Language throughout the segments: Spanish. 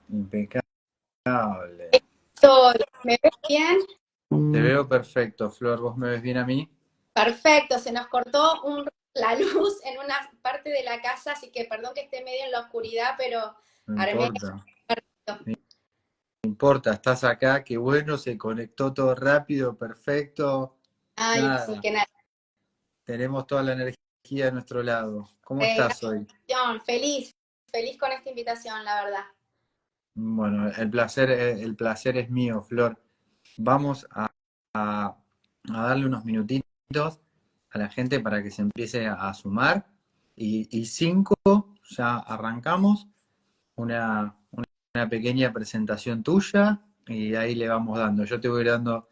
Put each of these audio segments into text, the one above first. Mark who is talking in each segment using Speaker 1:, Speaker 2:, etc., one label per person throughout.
Speaker 1: Impecable.
Speaker 2: Estoy. ¿Me ves bien?
Speaker 1: Te veo perfecto, Flor. ¿Vos me ves bien a mí?
Speaker 2: Perfecto, se nos cortó la luz en una parte de la casa, así que perdón que esté medio en la oscuridad, pero
Speaker 1: No
Speaker 2: armé
Speaker 1: importa.
Speaker 2: esto.
Speaker 1: No importa, estás acá, qué bueno, se conectó todo rápido, perfecto.
Speaker 2: Ay, sí,
Speaker 1: Nada,
Speaker 2: que nada.
Speaker 1: tenemos toda la energía a nuestro lado. ¿Cómo estás hoy?
Speaker 2: Gracias, feliz, feliz con esta invitación, la verdad.
Speaker 1: Bueno, el placer es mío, Flor. Vamos a darle unos minutitos a la gente para que se empiece a sumar. Y 5, ya arrancamos una pequeña presentación tuya y ahí le vamos dando. Yo te voy dando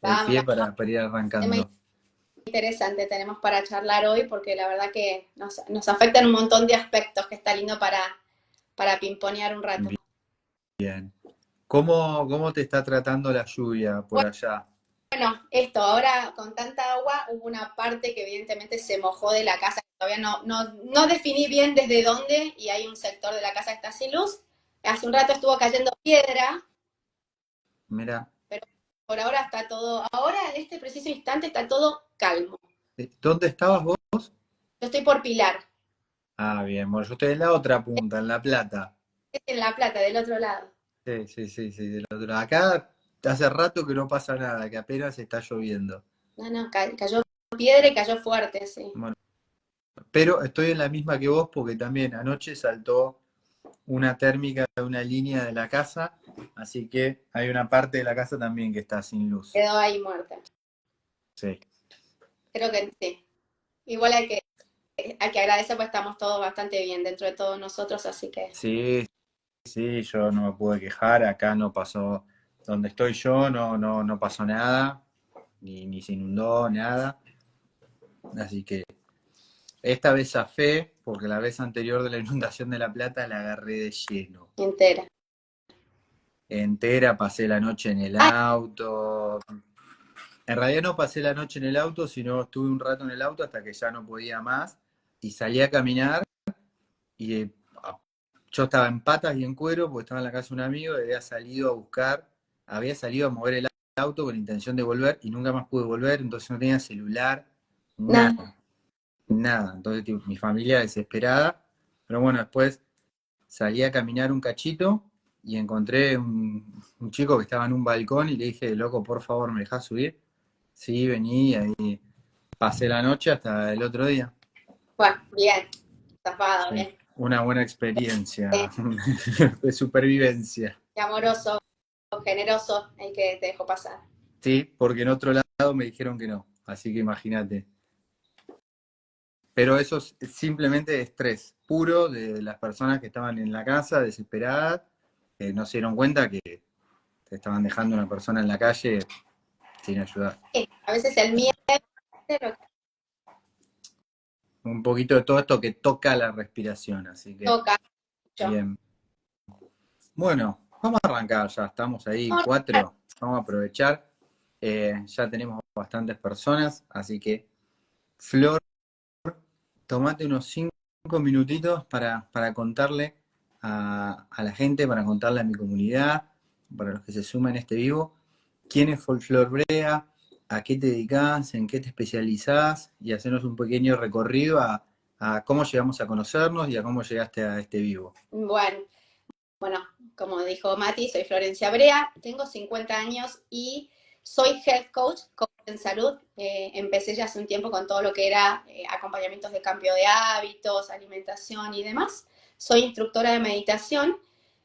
Speaker 1: el
Speaker 2: Vamos,
Speaker 1: pie
Speaker 2: la
Speaker 1: para ir
Speaker 2: tema
Speaker 1: arrancando.
Speaker 2: interesante tenemos para charlar hoy, porque la verdad que nos afectan un montón de aspectos que está lindo para pimponear un rato.
Speaker 1: Bien. ¿Cómo te está tratando la lluvia por allá?
Speaker 2: Bueno, esto, ahora con tanta agua hubo una parte que evidentemente se mojó de la casa, que todavía no definí bien desde dónde, y hay un sector de la casa que está sin luz. Hace un rato estuvo cayendo piedra,
Speaker 1: Mira,
Speaker 2: pero por ahora está todo, ahora en este preciso instante está todo calmo.
Speaker 1: ¿dónde estabas vos?
Speaker 2: Yo estoy por Pilar,
Speaker 1: Ah, bien, bueno, yo estoy en la otra punta, en La Plata.
Speaker 2: es en La Plata, del otro lado.
Speaker 1: Sí, sí, sí, sí, del otro lado. Acá hace rato que no pasa nada, que apenas está lloviendo.
Speaker 2: No, cayó piedra y cayó fuerte, sí.
Speaker 1: Bueno, pero estoy en la misma que vos porque también anoche saltó una térmica de una línea de la casa, así que hay una parte de la casa también que está sin luz.
Speaker 2: Quedó ahí muerta.
Speaker 1: Sí.
Speaker 2: Creo que sí. Igual hay que agradecer, pues estamos todos bastante bien dentro de todos nosotros, así que
Speaker 1: Sí, sí, yo no me pude quejar, acá no pasó, donde estoy yo no pasó nada, ni se inundó, nada. Así que esta vez zafé, porque la vez anterior de la inundación de La Plata la agarré de lleno.
Speaker 2: entera.
Speaker 1: Entera, pasé la noche en el
Speaker 2: Ay,
Speaker 1: auto. En realidad no pasé la noche en el auto, sino estuve un rato en el auto hasta que ya no podía más. Y salí a caminar y yo estaba en patas y en cuero porque estaba en la casa de un amigo y había salido a mover el auto con intención de volver y nunca más pude volver, entonces no tenía celular,
Speaker 2: nada.
Speaker 1: nada, nada. Entonces tipo, mi familia desesperada, pero bueno, después salí a caminar un cachito y encontré un chico que estaba en un balcón y le dije, loco, por favor, ¿me dejás subir? Sí, vení, ahí pasé la noche hasta el otro día.
Speaker 2: Bueno, bien, zafado,
Speaker 1: Sí,
Speaker 2: bien.
Speaker 1: una buena experiencia de supervivencia.
Speaker 2: Qué amoroso, generoso el que te dejó pasar.
Speaker 1: Sí, porque en otro lado me dijeron que no, así que imagínate. Pero eso es simplemente estrés puro de las personas que estaban en la casa desesperadas, que no se dieron cuenta que te estaban dejando una persona en la calle sin ayudar.
Speaker 2: A veces el miedo es lo que
Speaker 1: Un poquito de todo esto que toca la respiración, así que
Speaker 2: toca mucho.
Speaker 1: bien. Bueno, vamos a arrancar ya, estamos ahí, 4, vamos a aprovechar. Ya tenemos bastantes personas, así que Flor, tomate unos 5 minutitos para contarle a la gente, para contarle a mi comunidad, para los que se suman a este vivo, quién es Folklore Brea, a qué te dedicás, en qué te especializás y hacernos un pequeño recorrido a cómo llegamos a conocernos y a cómo llegaste a este vivo.
Speaker 2: Bueno, bueno, como dijo Mati, soy Florencia Brea, tengo 50 años y soy health coach en salud. Empecé ya hace un tiempo con todo lo que era acompañamientos de cambio de hábitos, alimentación y demás. Soy instructora de meditación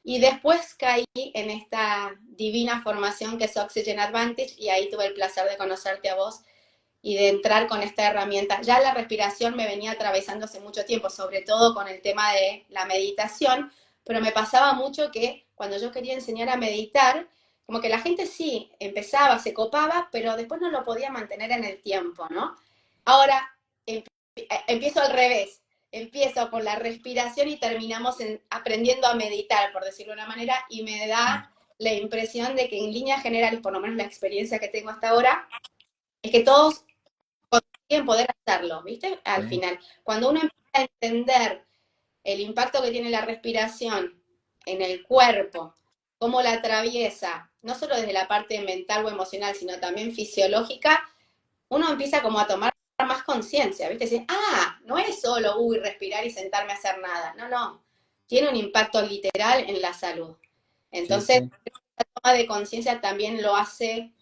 Speaker 2: y después caí en esta divina formación que es Oxygen Advantage y ahí tuve el placer de conocerte a vos y de entrar con esta herramienta. Ya la respiración me venía atravesando hace mucho tiempo, sobre todo con el tema de la meditación, pero me pasaba mucho que cuando yo quería enseñar a meditar, como que la gente sí empezaba, se copaba, pero después no lo podía mantener en el tiempo, ¿no? Ahora empiezo al revés, empiezo por la respiración y terminamos aprendiendo a meditar, por decirlo de una manera, y me da la impresión de que en líneas generales, por lo menos la experiencia que tengo hasta ahora, es que todos en poder hacerlo, ¿viste? Al
Speaker 1: ¿Sí?
Speaker 2: final, cuando uno empieza a entender el impacto que tiene la respiración en el cuerpo, cómo la atraviesa, no solo desde la parte mental o emocional, sino también fisiológica, uno empieza como a tomar más conciencia, ¿viste? Decir, no es solo, respirar y sentarme a hacer nada. No, no. Tiene un impacto literal en la salud.
Speaker 1: Sí,
Speaker 2: Entonces,
Speaker 1: sí.
Speaker 2: la toma de conciencia también lo hace,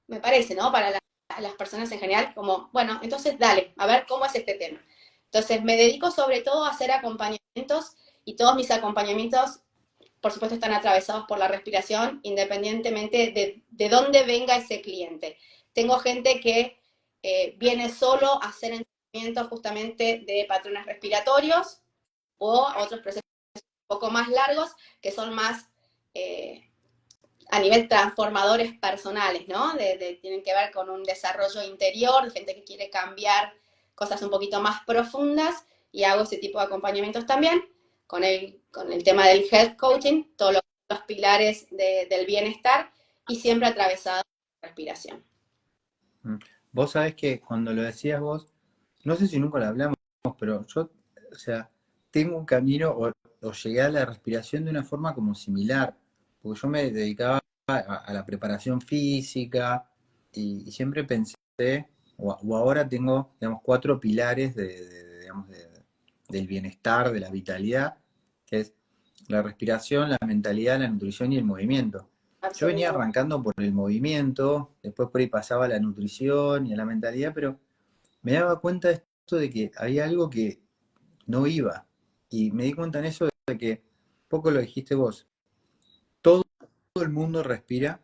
Speaker 2: me parece, ¿no? Para las personas en general, como, bueno, entonces dale, a ver cómo es este tema. Entonces, me dedico sobre todo a hacer acompañamientos y todos mis acompañamientos, por supuesto, están atravesados por la respiración, independientemente de dónde venga ese cliente. Tengo gente que viene solo a hacer entrenamientos justamente de patrones respiratorios o otros procesos un poco más largos que son más a nivel transformadores personales, ¿no? Tienen que ver con un desarrollo interior, de gente que quiere cambiar cosas un poquito más profundas y hago ese tipo de acompañamientos también con el tema del health coaching, todos los pilares del bienestar y siempre atravesado por la respiración.
Speaker 1: Vos sabés que cuando lo decías vos, no sé si nunca lo hablamos, pero yo, o sea, tengo un camino o llegué a la respiración de una forma como similar, porque yo me dedicaba a la preparación física y siempre pensé, o ahora tengo, digamos, cuatro pilares digamos, del bienestar, de la vitalidad, que es la respiración, la mentalidad, la nutrición y el movimiento. Yo venía
Speaker 2: Absolutamente.
Speaker 1: arrancando por el movimiento, después por ahí pasaba a la nutrición y a la mentalidad, pero me daba cuenta de esto de que había algo que no iba. Y me di cuenta en eso de que, poco lo dijiste vos, todo el mundo respira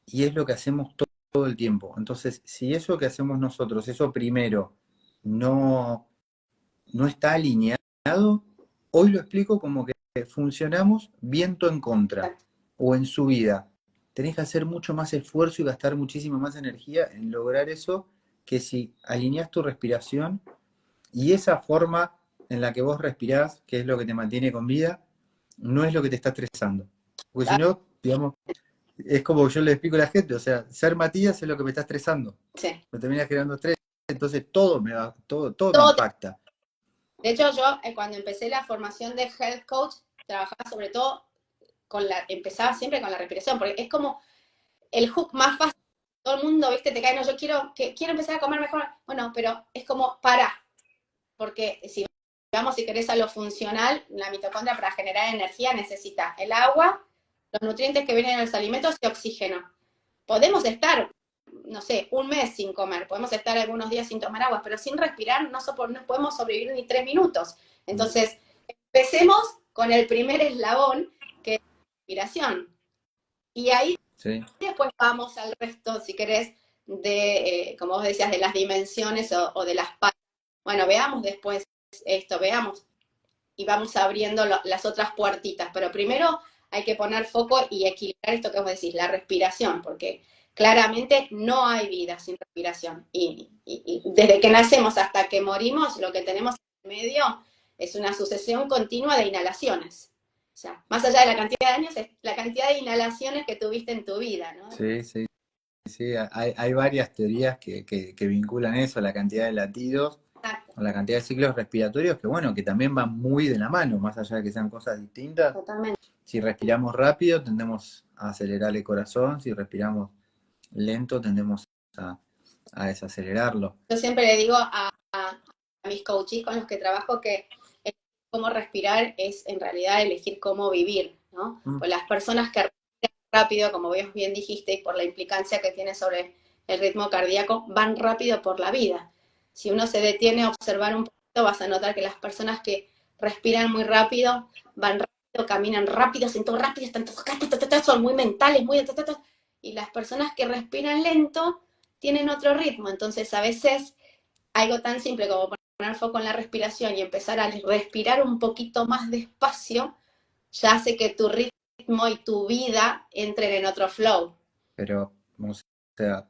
Speaker 1: y es lo que hacemos todo el tiempo. Entonces, si eso que hacemos nosotros, eso primero, no, no está alineado, hoy lo explico como que funcionamos viento en contra o en subida. Tenés que hacer mucho más esfuerzo y gastar muchísima más energía en lograr eso que si alineás tu respiración y esa forma en la que vos respirás, que es lo que te mantiene con vida, no es lo que te está estresando. Porque si no, digamos, es como yo le explico a la gente, o sea, ser Matías es lo que me está estresando.
Speaker 2: Sí.
Speaker 1: Me termina generando estrés, entonces todo me va, todo me
Speaker 2: Todo.
Speaker 1: impacta.
Speaker 2: De hecho, yo cuando empecé la formación de health coach, trabajaba sobre todo empezaba siempre con la respiración, porque es como el hook más fácil. Todo el mundo, viste, te cae, no, yo quiero empezar a comer mejor. Bueno, pero es como para, porque si vamos, si querés a lo funcional, la mitocondria para generar energía necesita el agua, los nutrientes que vienen en los alimentos y oxígeno. Podemos estar, no sé, un mes sin comer, podemos estar algunos días sin tomar agua, pero sin respirar no podemos sobrevivir ni 3 minutos. Entonces, empecemos con el primer eslabón, que es la respiración. Y ahí
Speaker 1: Sí.
Speaker 2: después vamos al resto, si querés, como vos decías, de las dimensiones o de las partes. Bueno, veamos después esto, veamos, y vamos abriendo las otras puertitas. Pero primero hay que poner foco y equilibrar esto que vos decís, la respiración, porque claramente no hay vida sin respiración. Y desde que nacemos hasta que morimos, lo que tenemos en medio es una sucesión continua de inhalaciones. O sea, más allá de la cantidad de años, es la cantidad de inhalaciones que tuviste en tu vida, ¿no?
Speaker 1: Sí, sí, sí. Hay varias teorías que vinculan eso, la cantidad de latidos
Speaker 2: Exacto,
Speaker 1: o la cantidad de ciclos respiratorios, que bueno, que también van muy de la mano, más allá de que sean cosas distintas.
Speaker 2: totalmente.
Speaker 1: Si respiramos rápido, tendemos a acelerar el corazón, si respiramos lento, tendemos a, a desacelerarlo.
Speaker 2: Yo siempre le digo a mis coaches con los que trabajo que cómo respirar es en realidad elegir cómo vivir, ¿no?
Speaker 1: Mm.
Speaker 2: Pues las personas que respiran rápido, como vos bien dijiste, y por la implicancia que tiene sobre el ritmo cardíaco, van rápido por la vida. Si uno se detiene a observar un poquito, vas a notar que las personas que respiran muy rápido, van rápido, caminan rápido, sienten rápido, están todos, son muy mentales, muy... Y las personas que respiran lento tienen otro ritmo. Entonces, a veces, algo tan simple como poner foco en la respiración y empezar a respirar un poquito más despacio, ya hace que tu ritmo y tu vida entren en otro flow.
Speaker 1: Pero, o sea,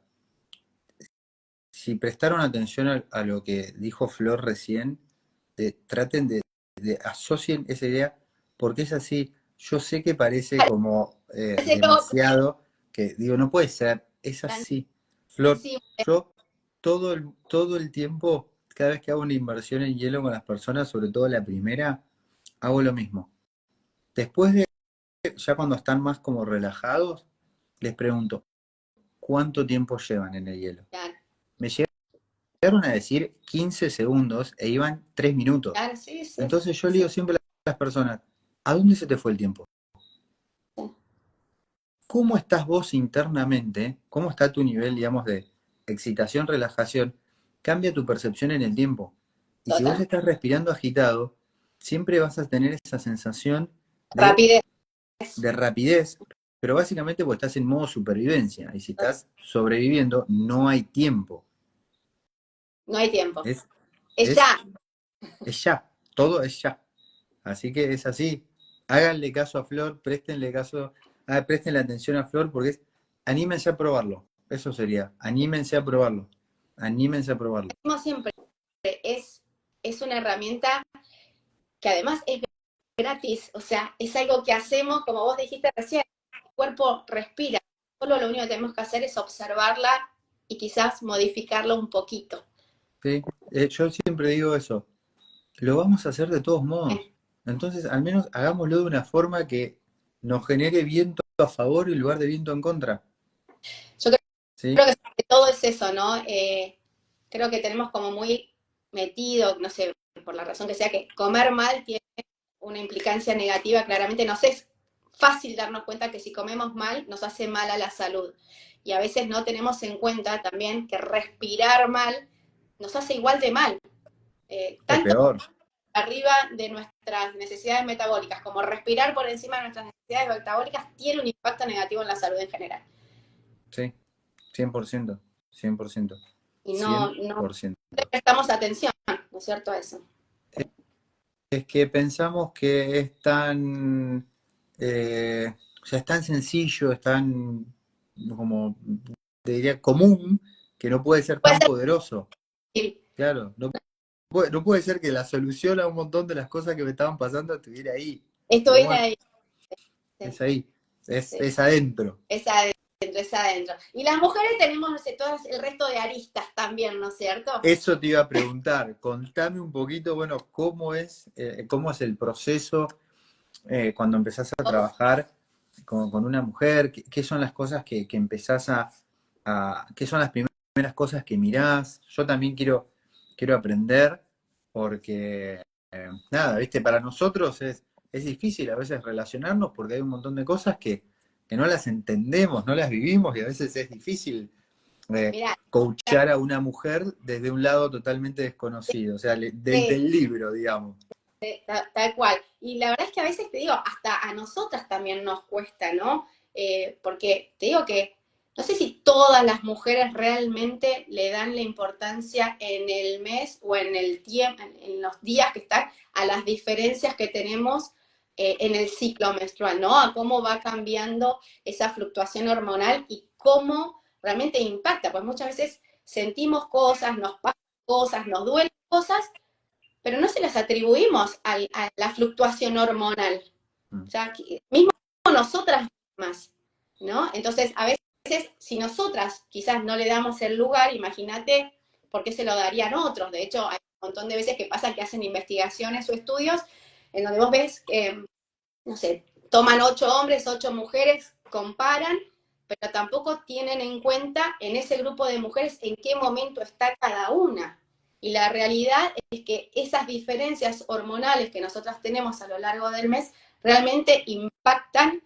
Speaker 1: si prestaron atención a lo que dijo Flor recién, traten de asocien esa idea, porque es así. Yo sé que parece como demasiado, que digo, no puede ser, es así. Flor, yo todo el tiempo, cada vez que hago una inversión en hielo con las personas, sobre todo la primera, hago lo mismo. Después de ya cuando están más como relajados, les pregunto, ¿cuánto tiempo llevan en el hielo?
Speaker 2: Claro,
Speaker 1: Me llegaron a decir 15 segundos e iban 3 minutos.
Speaker 2: claro, sí, sí,
Speaker 1: Entonces yo le
Speaker 2: sí,
Speaker 1: digo siempre a las personas, ¿a dónde se te fue el tiempo?
Speaker 2: sí,
Speaker 1: ¿Cómo estás vos internamente? ¿Cómo está tu nivel, digamos, de excitación, relajación? Cambia tu percepción en el tiempo. Y si vos
Speaker 2: total.
Speaker 1: estás respirando agitado, siempre vas a tener esa sensación de,
Speaker 2: Rapidez,
Speaker 1: de rapidez, pero básicamente porque estás en modo supervivencia. Y si estás sobreviviendo, no hay tiempo.
Speaker 2: no hay tiempo.
Speaker 1: Es,
Speaker 2: Es
Speaker 1: es,
Speaker 2: ya.
Speaker 1: es ya, todo es ya. Así que es así. Háganle caso a Flor, prestenle atención a Flor, porque anímense a probarlo. Eso sería, anímense a probarlo. Anímense a probarlo.
Speaker 2: Como siempre, es, es una herramienta que además es gratis, o sea, es algo que hacemos, como vos dijiste recién, el cuerpo respira, solo lo único que tenemos que hacer es observarla y quizás modificarlo un poquito.
Speaker 1: ¿Sí? Yo siempre digo eso, lo vamos a hacer de todos modos. Entonces, al menos hagámoslo de una forma que nos genere viento a favor en lugar de viento en contra.
Speaker 2: Yo
Speaker 1: ¿Sí?
Speaker 2: creo que sobre todo es eso, ¿no? Creo que tenemos como muy metido, no sé, por la razón que sea, que comer mal tiene una implicancia negativa, claramente nos es fácil darnos cuenta que si comemos mal nos hace mal a la salud. Y a veces no tenemos en cuenta también que respirar mal nos hace igual de mal.
Speaker 1: O
Speaker 2: Tanto
Speaker 1: peor.
Speaker 2: arriba de nuestras necesidades metabólicas como respirar por encima de nuestras necesidades metabólicas tiene un impacto negativo en la salud en general.
Speaker 1: Sí, 100%. 100%.
Speaker 2: Y no
Speaker 1: 100%.
Speaker 2: le prestamos atención, ¿no es cierto? A eso.
Speaker 1: Es que pensamos que es tan, o sea, es tan sencillo, es tan, como, te diría, común, que no puede ser
Speaker 2: Puede
Speaker 1: tan
Speaker 2: ser
Speaker 1: poderoso.
Speaker 2: útil.
Speaker 1: Claro, no puede ser que la solución a un montón de las cosas que me estaban pasando estuviera ahí. Pero
Speaker 2: Estuviera
Speaker 1: bueno,
Speaker 2: ahí.
Speaker 1: es
Speaker 2: Sí,
Speaker 1: ahí, es,
Speaker 2: sí.
Speaker 1: es adentro.
Speaker 2: Es adentro, es adentro. Y las mujeres tenemos, no sé, todas el resto de aristas también, ¿no es cierto?
Speaker 1: Eso te iba a preguntar, contame un poquito, bueno, cómo es el proceso cuando empezás a
Speaker 2: Uf,
Speaker 1: trabajar con una mujer, qué son las cosas que empezás qué son las primeras cosas que mirás. Yo también quiero aprender porque, nada, viste, para nosotros es difícil a veces relacionarnos porque hay un montón de cosas que no las entendemos, no las vivimos y a veces es difícil
Speaker 2: mirá,
Speaker 1: coachar a una mujer desde un lado totalmente desconocido, o sea,
Speaker 2: sí,
Speaker 1: del libro, digamos.
Speaker 2: tal cual. Y la verdad es que a veces te digo, hasta a nosotras también nos cuesta, ¿no? Porque te digo que no sé si todas las mujeres realmente le dan la importancia en el mes o en el tiempo, en los días que están, a las diferencias que tenemos en el ciclo menstrual, ¿no? A cómo va cambiando esa fluctuación hormonal y cómo realmente impacta, pues muchas veces sentimos cosas, nos pasan cosas, nos duelen cosas, pero no se las atribuimos a la fluctuación hormonal. O
Speaker 1: Mm.
Speaker 2: sea, mismo nosotras mismas, ¿no? Entonces, a veces, si nosotras quizás no le damos el lugar, imagínate por qué se lo darían otros. De hecho, hay un montón de veces que pasa que hacen investigaciones o estudios en donde vos ves que, no sé, toman 8 hombres, 8 mujeres, comparan, pero tampoco tienen en cuenta en ese grupo de mujeres en qué momento está cada una. Y la realidad es que esas diferencias hormonales que nosotras tenemos a lo largo del mes realmente impactan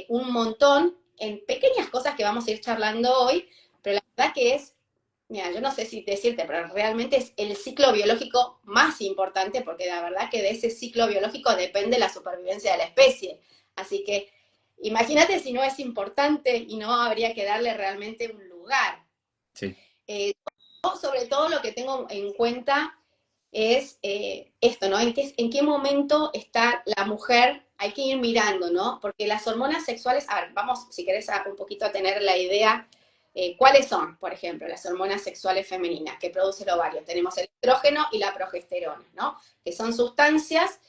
Speaker 2: un montón en pequeñas cosas que vamos a ir charlando hoy, pero la verdad que es, mira, yo no sé si decirte, pero realmente es el ciclo biológico más importante porque la verdad que de ese ciclo biológico depende la supervivencia de la especie. Así que imagínate si no es importante y no habría que darle realmente un lugar.
Speaker 1: Sí.
Speaker 2: Sobre todo lo que tengo en cuenta es esto, ¿no? En qué momento está la mujer? Hay que ir mirando, ¿no? Porque las hormonas sexuales, a ver, vamos, si querés, un poquito a tener la idea, ¿cuáles son, por ejemplo, las hormonas sexuales femeninas que produce el ovario? Tenemos el estrógeno y la progesterona, ¿no? Que son sustancias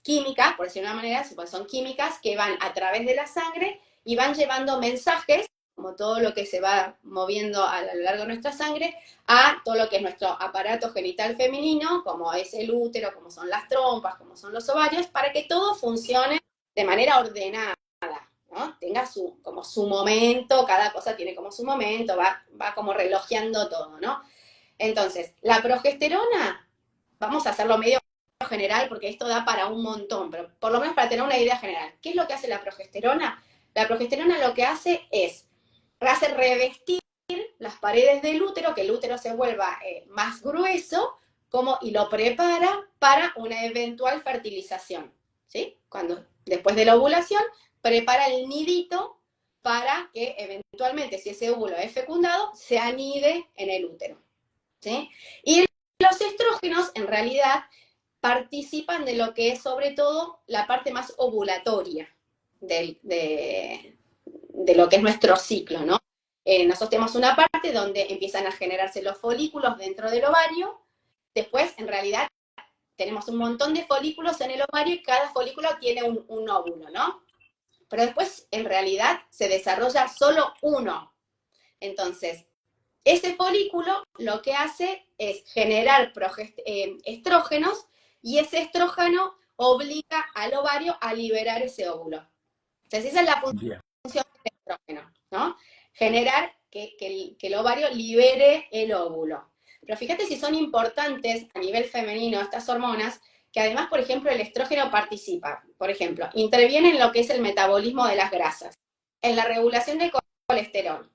Speaker 2: químicas, por decirlo de una manera, pues son químicas que van a través de la sangre y van llevando mensajes, como todo lo que se va moviendo a lo largo de nuestra sangre, a todo lo que es nuestro aparato genital femenino, como es el útero, como son las trompas, como son los ovarios, para que todo funcione de manera ordenada. tenga como su momento, cada cosa tiene como su momento, va como relojeando todo, ¿no? Entonces, la progesterona, vamos a hacerlo medio general porque esto da para un montón, pero por lo menos para tener una idea general. ¿Qué es lo que hace la progesterona? La progesterona lo que hace revestir las paredes del útero, que el útero se vuelva más grueso, y lo prepara para una eventual fertilización, ¿sí? Después de la ovulación, prepara el nidito para que eventualmente, si ese óvulo es fecundado, se anide en el útero, ¿sí? Y los estrógenos, en realidad, participan de lo que es, sobre todo, la parte más ovulatoria de lo que es nuestro ciclo, ¿no? Nosotros tenemos una parte donde empiezan a generarse los folículos dentro del ovario. Después, en realidad, tenemos un montón de folículos en el ovario y cada folículo tiene un óvulo, ¿no? Pero después, en realidad, se desarrolla solo uno. Entonces, ese folículo lo que hace es generar estrógenos y ese estrógeno obliga al ovario a liberar ese óvulo. Entonces, esa es la función del estrógeno, ¿no? Generar que el ovario libere el óvulo. Pero fíjate si son importantes a nivel femenino estas hormonas, que además, por ejemplo, el estrógeno participa, por ejemplo, interviene en lo que es el metabolismo de las grasas, en la regulación del colesterol.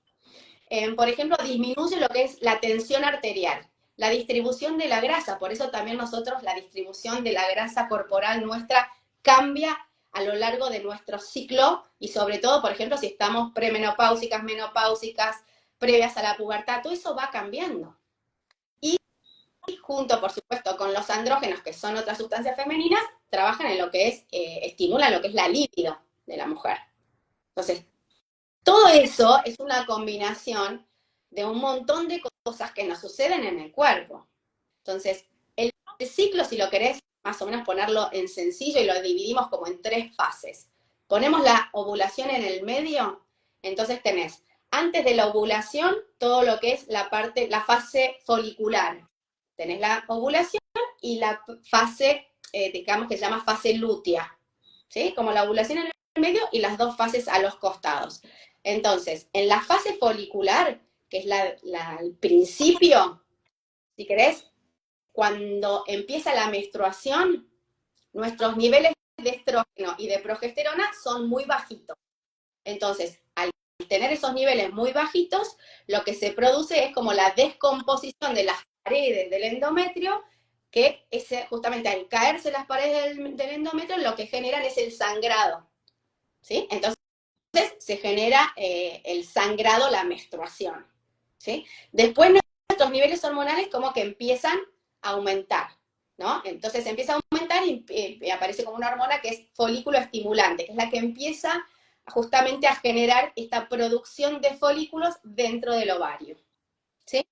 Speaker 2: Por ejemplo, disminuye lo que es la tensión arterial, la distribución de la grasa, por eso también nosotros la distribución de la grasa corporal nuestra cambia a lo largo de nuestro ciclo y sobre todo, por ejemplo, si estamos premenopáusicas, menopáusicas, previas a la pubertad, todo eso va cambiando. Y junto, por supuesto, con los andrógenos, que son otras sustancias femeninas, trabajan en lo que es, estimulan lo que es la libido de la mujer. Entonces, todo eso es una combinación de un montón de cosas que nos suceden en el cuerpo. Entonces, el ciclo, si lo querés más o menos ponerlo en sencillo, y lo dividimos como en 3 fases. Ponemos la ovulación en el medio, entonces tenés, antes de la ovulación, todo lo que es la fase folicular. Tenés la ovulación y la fase, digamos que se llama fase lútea, ¿sí? Como la ovulación en el medio y las 2 fases a los costados. Entonces, en la fase folicular, que es el principio, si querés, cuando empieza la menstruación, nuestros niveles de estrógeno y de progesterona son muy bajitos. Entonces, al tener esos niveles muy bajitos, lo que se produce es como la descomposición de las paredes del endometrio, que justamente al caerse las paredes del endometrio, lo que generan es el sangrado, ¿sí? Entonces, se genera el sangrado, la menstruación, ¿sí? Después nuestros niveles hormonales como que empiezan a aumentar, ¿no? Entonces empieza a aumentar y aparece como una hormona que es folículo estimulante, que es la que empieza justamente a generar esta producción de folículos dentro del ovario, ¿sí?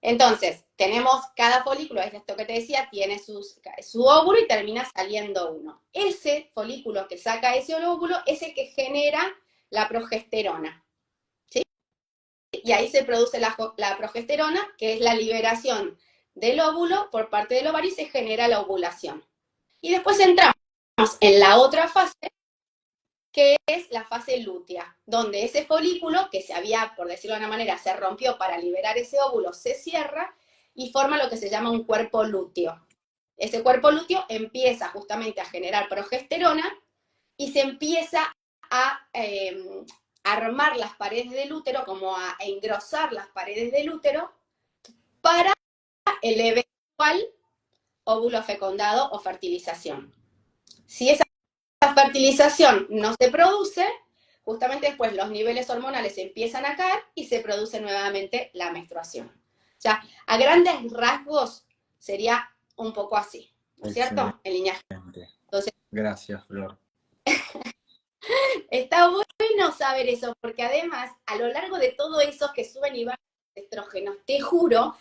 Speaker 2: Entonces, tenemos cada folículo, es esto que te decía, tiene su óvulo y termina saliendo uno. Ese folículo que saca ese óvulo es el que genera la progesterona, ¿sí? Y ahí se produce la progesterona, que es la liberación del óvulo por parte del ovario y se genera la ovulación. Y después entramos en la otra fase, que es la fase lútea, donde ese folículo que se había, por decirlo de una manera, se rompió para liberar ese óvulo, se cierra y forma lo que se llama un cuerpo lúteo. Ese cuerpo lúteo empieza justamente a generar progesterona y se empieza a armar las paredes del útero, como a engrosar las paredes del útero para el eventual óvulo fecundado o fertilización. Si esa fertilización no se produce, justamente después los niveles hormonales empiezan a caer y se produce nuevamente la menstruación. O sea, a grandes rasgos sería un poco así, ¿no es cierto? El lineaje.
Speaker 1: Entonces, gracias, Flor.
Speaker 2: Está bueno saber eso, porque además, a lo largo de todo eso que suben y bajan los estrógenos, te juro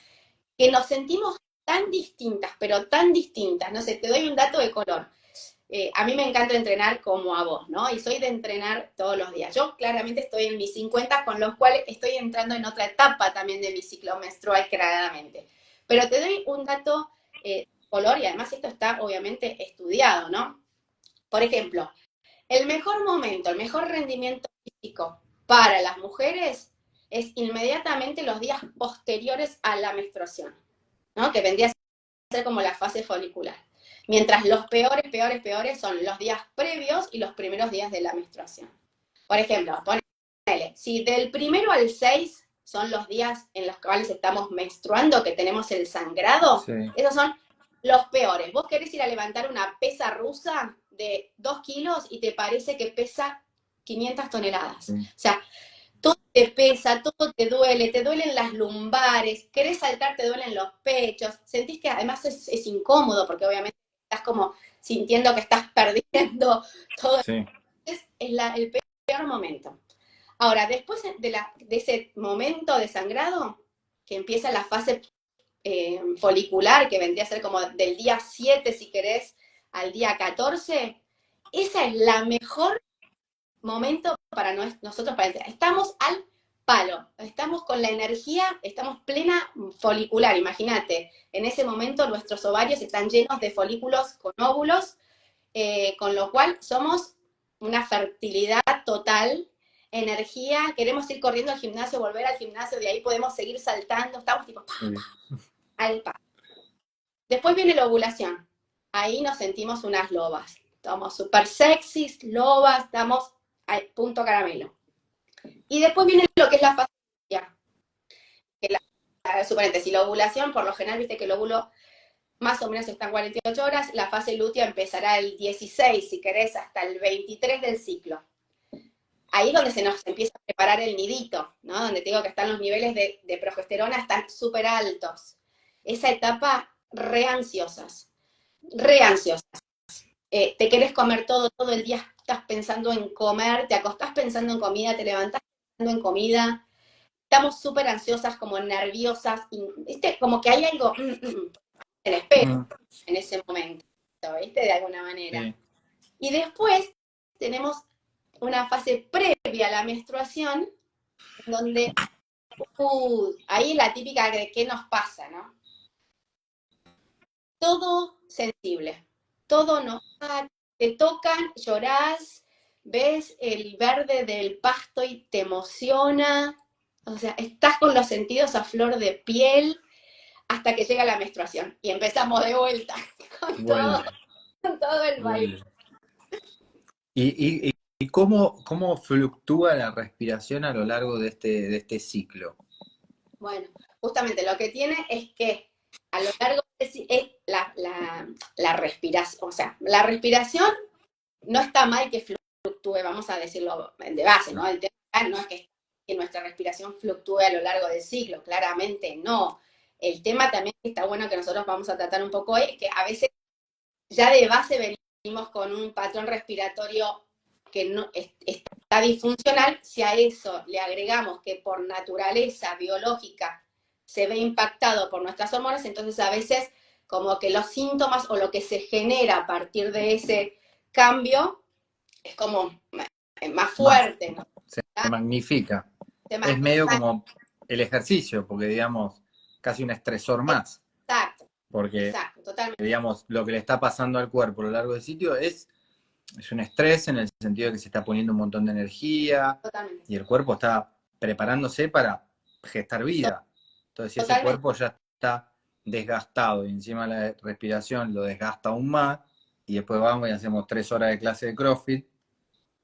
Speaker 2: que nos sentimos tan distintas, pero tan distintas. No sé, te doy un dato de color. A mí me encanta entrenar como a vos, ¿no? Y soy de entrenar todos los días. Yo claramente estoy en mis 50, con los cuales estoy entrando en otra etapa también de mi ciclo menstrual, claramente. Pero te doy un dato color, y además esto está obviamente estudiado, ¿no? Por ejemplo, El mejor momento, el mejor rendimiento físico para las mujeres es inmediatamente los días posteriores a la menstruación, ¿no? Que vendría a ser como la fase folicular. Mientras los peores son los días previos y los primeros días de la menstruación. Por ejemplo, ponele, si del 1 al 6 son los días en los cuales estamos menstruando, que tenemos el sangrado, sí, esos son los peores. Vos querés ir a levantar una pesa rusa de 2 kilos y te parece que pesa 500 toneladas. Sí. O sea, todo te pesa, todo te duelen las lumbares, querés saltar, te duelen los pechos, sentís que además es incómodo porque obviamente estás como sintiendo que estás perdiendo todo. Sí. Es el peor momento. Ahora, después de ese momento de sangrado, que empieza la fase folicular, que vendría a ser como del día 7, si querés, al día 14, esa es la mejor momento para nosotros, estamos al palo, estamos con la energía, estamos plena folicular, imagínate, en ese momento nuestros ovarios están llenos de folículos con óvulos, con lo cual somos una fertilidad total, energía, queremos ir corriendo al gimnasio, volver al gimnasio, de ahí podemos seguir saltando, estamos tipo al palo. Después viene la ovulación, ahí nos sentimos unas lobas, estamos súper sexys, lobas, estamos al punto caramelo. Y después viene lo que es la fase lútea. Suponete, si la ovulación, por lo general, viste que el óvulo más o menos está en 48 horas, la fase lútea empezará el 16, si querés, hasta el 23 del ciclo. Ahí es donde se nos empieza a preparar el nidito, ¿no? Donde te digo que están los niveles de progesterona, están súper altos. Esa etapa, re ansiosas. Te querés comer todo el día, estás pensando en comer, te acostás pensando en comida, te levantás pensando en comida. Estamos súper ansiosas, como nerviosas, ¿viste? Como que hay algo en el espejo en ese momento, ¿viste? De alguna manera. Sí. Y después tenemos una fase previa a la menstruación, donde ahí la típica de qué nos pasa, ¿no? Todo sensible, todo nos te tocan, llorás, ves el verde del pasto y te emociona, o sea, estás con los sentidos a flor de piel hasta que llega la menstruación y empezamos de vuelta con todo el baile.
Speaker 1: ¿Y cómo fluctúa la respiración a lo largo de este ciclo?
Speaker 2: Bueno, justamente lo que tiene es que a lo largo es la respiración, o sea, la respiración no está mal que fluctúe, vamos a decirlo de base, ¿no? El tema no es que nuestra respiración fluctúe a lo largo del ciclo, claramente no. El tema también que está bueno que nosotros vamos a tratar un poco hoy es que a veces ya de base venimos con un patrón respiratorio que no está disfuncional. Si a eso le agregamos que por naturaleza biológica se ve impactado por nuestras hormonas, entonces a veces como que los síntomas o lo que se genera a partir de ese cambio es como más fuerte, ¿no?
Speaker 1: Se magnifica. Es medio como el ejercicio, porque digamos, casi un estresor más.
Speaker 2: Exacto.
Speaker 1: Porque,
Speaker 2: exacto, totalmente.
Speaker 1: Digamos, lo que le está pasando al cuerpo a lo largo del sitio es un estrés en el sentido de que se está poniendo un montón de energía.
Speaker 2: Totalmente.
Speaker 1: Y el cuerpo está preparándose para gestar vida. Entonces, si ese cuerpo ya está desgastado y encima la respiración lo desgasta aún más, y después vamos y hacemos 3 horas de clase de CrossFit.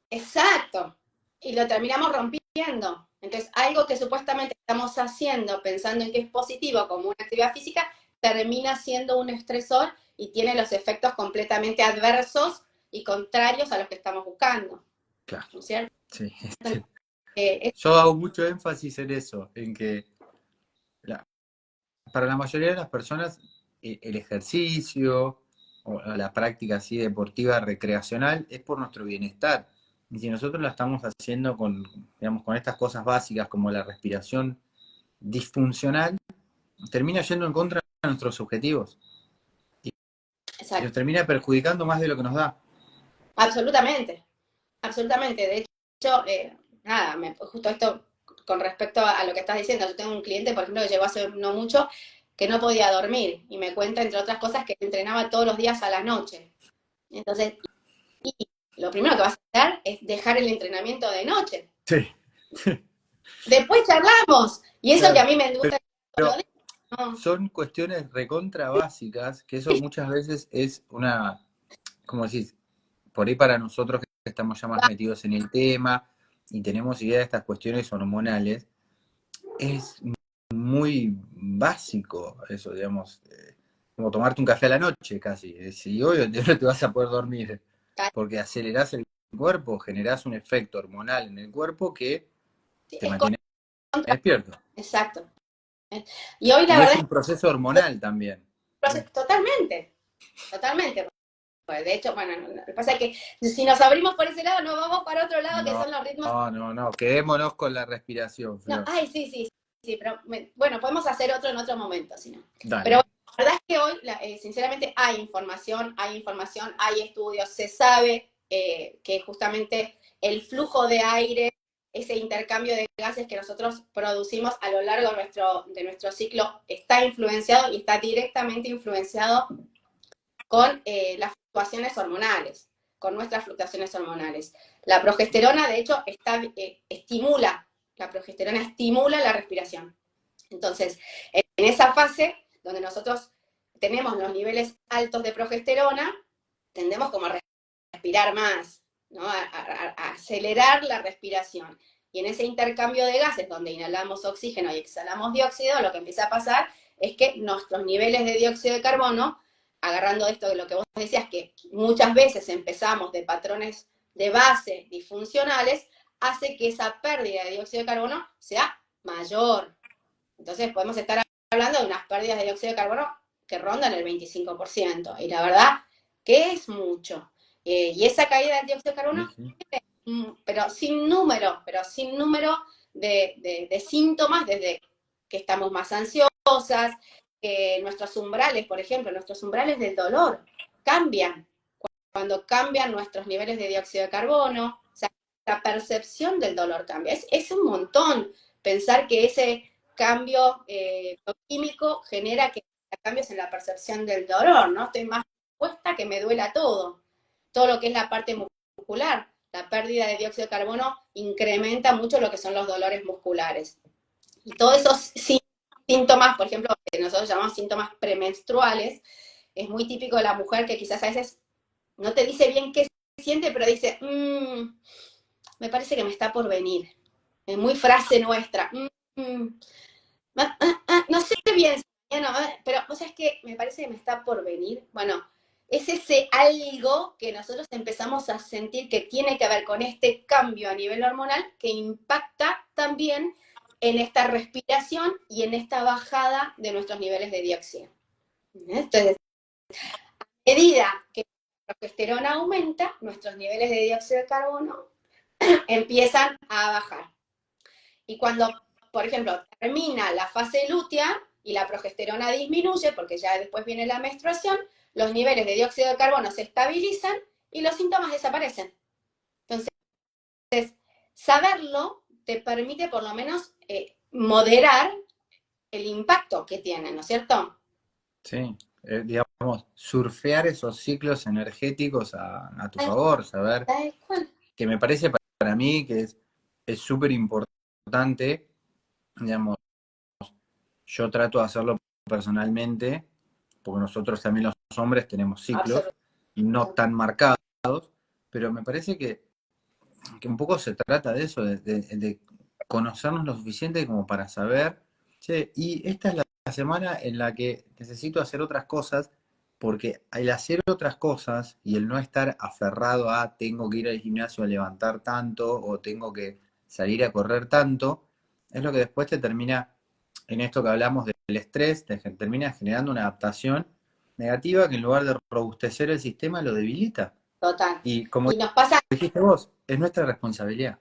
Speaker 2: Exacto. Y lo terminamos rompiendo. Entonces, algo que supuestamente estamos haciendo pensando en que es positivo como una actividad física, termina siendo un estresor y tiene los efectos completamente adversos y contrarios a los que estamos buscando.
Speaker 1: Claro.
Speaker 2: ¿No es cierto?
Speaker 1: Sí. Yo hago mucho énfasis en eso, en que para la mayoría de las personas el ejercicio o la práctica así deportiva recreacional es por nuestro bienestar. Y si nosotros la estamos haciendo con estas cosas básicas como la respiración disfuncional, termina yendo en contra de nuestros objetivos. Y nos termina perjudicando más de lo que nos da.
Speaker 2: Absolutamente, absolutamente. De hecho, justo esto con respecto a lo que estás diciendo, yo tengo un cliente, por ejemplo, que llegó hace no mucho, que no podía dormir, y me cuenta, entre otras cosas, que entrenaba todos los días a la noche. Entonces, y lo primero que vas a hacer es dejar el entrenamiento de noche.
Speaker 1: Sí.
Speaker 2: Después charlamos. Y eso
Speaker 1: Claro,
Speaker 2: que a mí me gusta.
Speaker 1: pero son cuestiones recontra básicas, que eso muchas veces es una, como decís, por ahí para nosotros que estamos ya más metidos en el tema y tenemos idea de estas cuestiones hormonales, es muy básico eso, digamos, como tomarte un café a la noche casi. Si hoy no te vas a poder dormir, porque acelerás el cuerpo, generás un efecto hormonal en el cuerpo que te mantiene despierto.
Speaker 2: Exacto. Y hoy la
Speaker 1: Y es
Speaker 2: verdad
Speaker 1: un proceso hormonal también.
Speaker 2: es totalmente, totalmente. Pues de hecho, bueno, lo que pasa es que si nos abrimos por ese lado, nos vamos para otro lado, que
Speaker 1: No,
Speaker 2: son los ritmos.
Speaker 1: no, quedémonos con la respiración,
Speaker 2: No,
Speaker 1: Flor.
Speaker 2: ay, sí, pero bueno, podemos hacer otro en otro momento, si no.
Speaker 1: Dale.
Speaker 2: Pero la verdad es que hoy, sinceramente, hay información, hay estudios, se sabe que justamente el flujo de aire, ese intercambio de gases que nosotros producimos a lo largo de nuestro ciclo, está influenciado y está directamente influenciado con las fluctuaciones hormonales, con nuestras fluctuaciones hormonales. La progesterona, de hecho, la progesterona estimula la respiración. Entonces, en esa fase donde nosotros tenemos los niveles altos de progesterona, tendemos como a respirar más, ¿no? A acelerar la respiración. Y en ese intercambio de gases, donde inhalamos oxígeno y exhalamos dióxido, lo que empieza a pasar es que nuestros niveles de dióxido de carbono, agarrando esto de lo que vos decías, que muchas veces empezamos de patrones de base disfuncionales, hace que esa pérdida de dióxido de carbono sea mayor. Entonces podemos estar hablando de unas pérdidas de dióxido de carbono que rondan el 25%. Y la verdad que es mucho. Y esa caída del dióxido de carbono,
Speaker 1: Sí.
Speaker 2: pero sin número de síntomas, desde que estamos más ansiosas, que nuestros umbrales, por ejemplo, nuestros umbrales del dolor cambian cuando cambian nuestros niveles de dióxido de carbono, o sea, la percepción del dolor cambia. Es un montón pensar que ese cambio químico genera que cambios en la percepción del dolor, ¿no? Estoy más expuesta que me duela todo. Todo lo que es la parte muscular, la pérdida de dióxido de carbono incrementa mucho lo que son los dolores musculares. Y todos esos síntomas, por ejemplo, que nosotros llamamos síntomas premenstruales, es muy típico de la mujer que quizás a veces no te dice bien qué siente, pero dice, me parece que me está por venir. Es muy frase nuestra. No sé bien, pero o sea, es que me parece que me está por venir. Bueno, es ese algo que nosotros empezamos a sentir que tiene que ver con este cambio a nivel hormonal que impacta también en esta respiración y en esta bajada de nuestros niveles de dióxido. Entonces, a medida que la progesterona aumenta, nuestros niveles de dióxido de carbono empiezan a bajar. Y cuando, por ejemplo, termina la fase lútea y la progesterona disminuye, porque ya después viene la menstruación, los niveles de dióxido de carbono se estabilizan y los síntomas desaparecen. Entonces, saberlo te permite por lo menos moderar el impacto que tienen, ¿no es cierto?
Speaker 1: Sí, digamos, surfear esos ciclos energéticos a tu favor, saber, que me parece para mí que es súper importante, digamos, yo trato de hacerlo personalmente, porque nosotros también los hombres tenemos ciclos, no tan marcados, pero me parece que un poco se trata de eso, de conocernos lo suficiente como para saber, che, y esta es la semana en la que necesito hacer otras cosas, porque al hacer otras cosas y el no estar aferrado a tengo que ir al gimnasio a levantar tanto o tengo que salir a correr tanto, es lo que después te termina, en esto que hablamos del estrés, te termina generando una adaptación negativa que en lugar de robustecer el sistema lo debilita.
Speaker 2: Total.
Speaker 1: Y como
Speaker 2: Y nos pasa
Speaker 1: dijiste vos, es nuestra responsabilidad.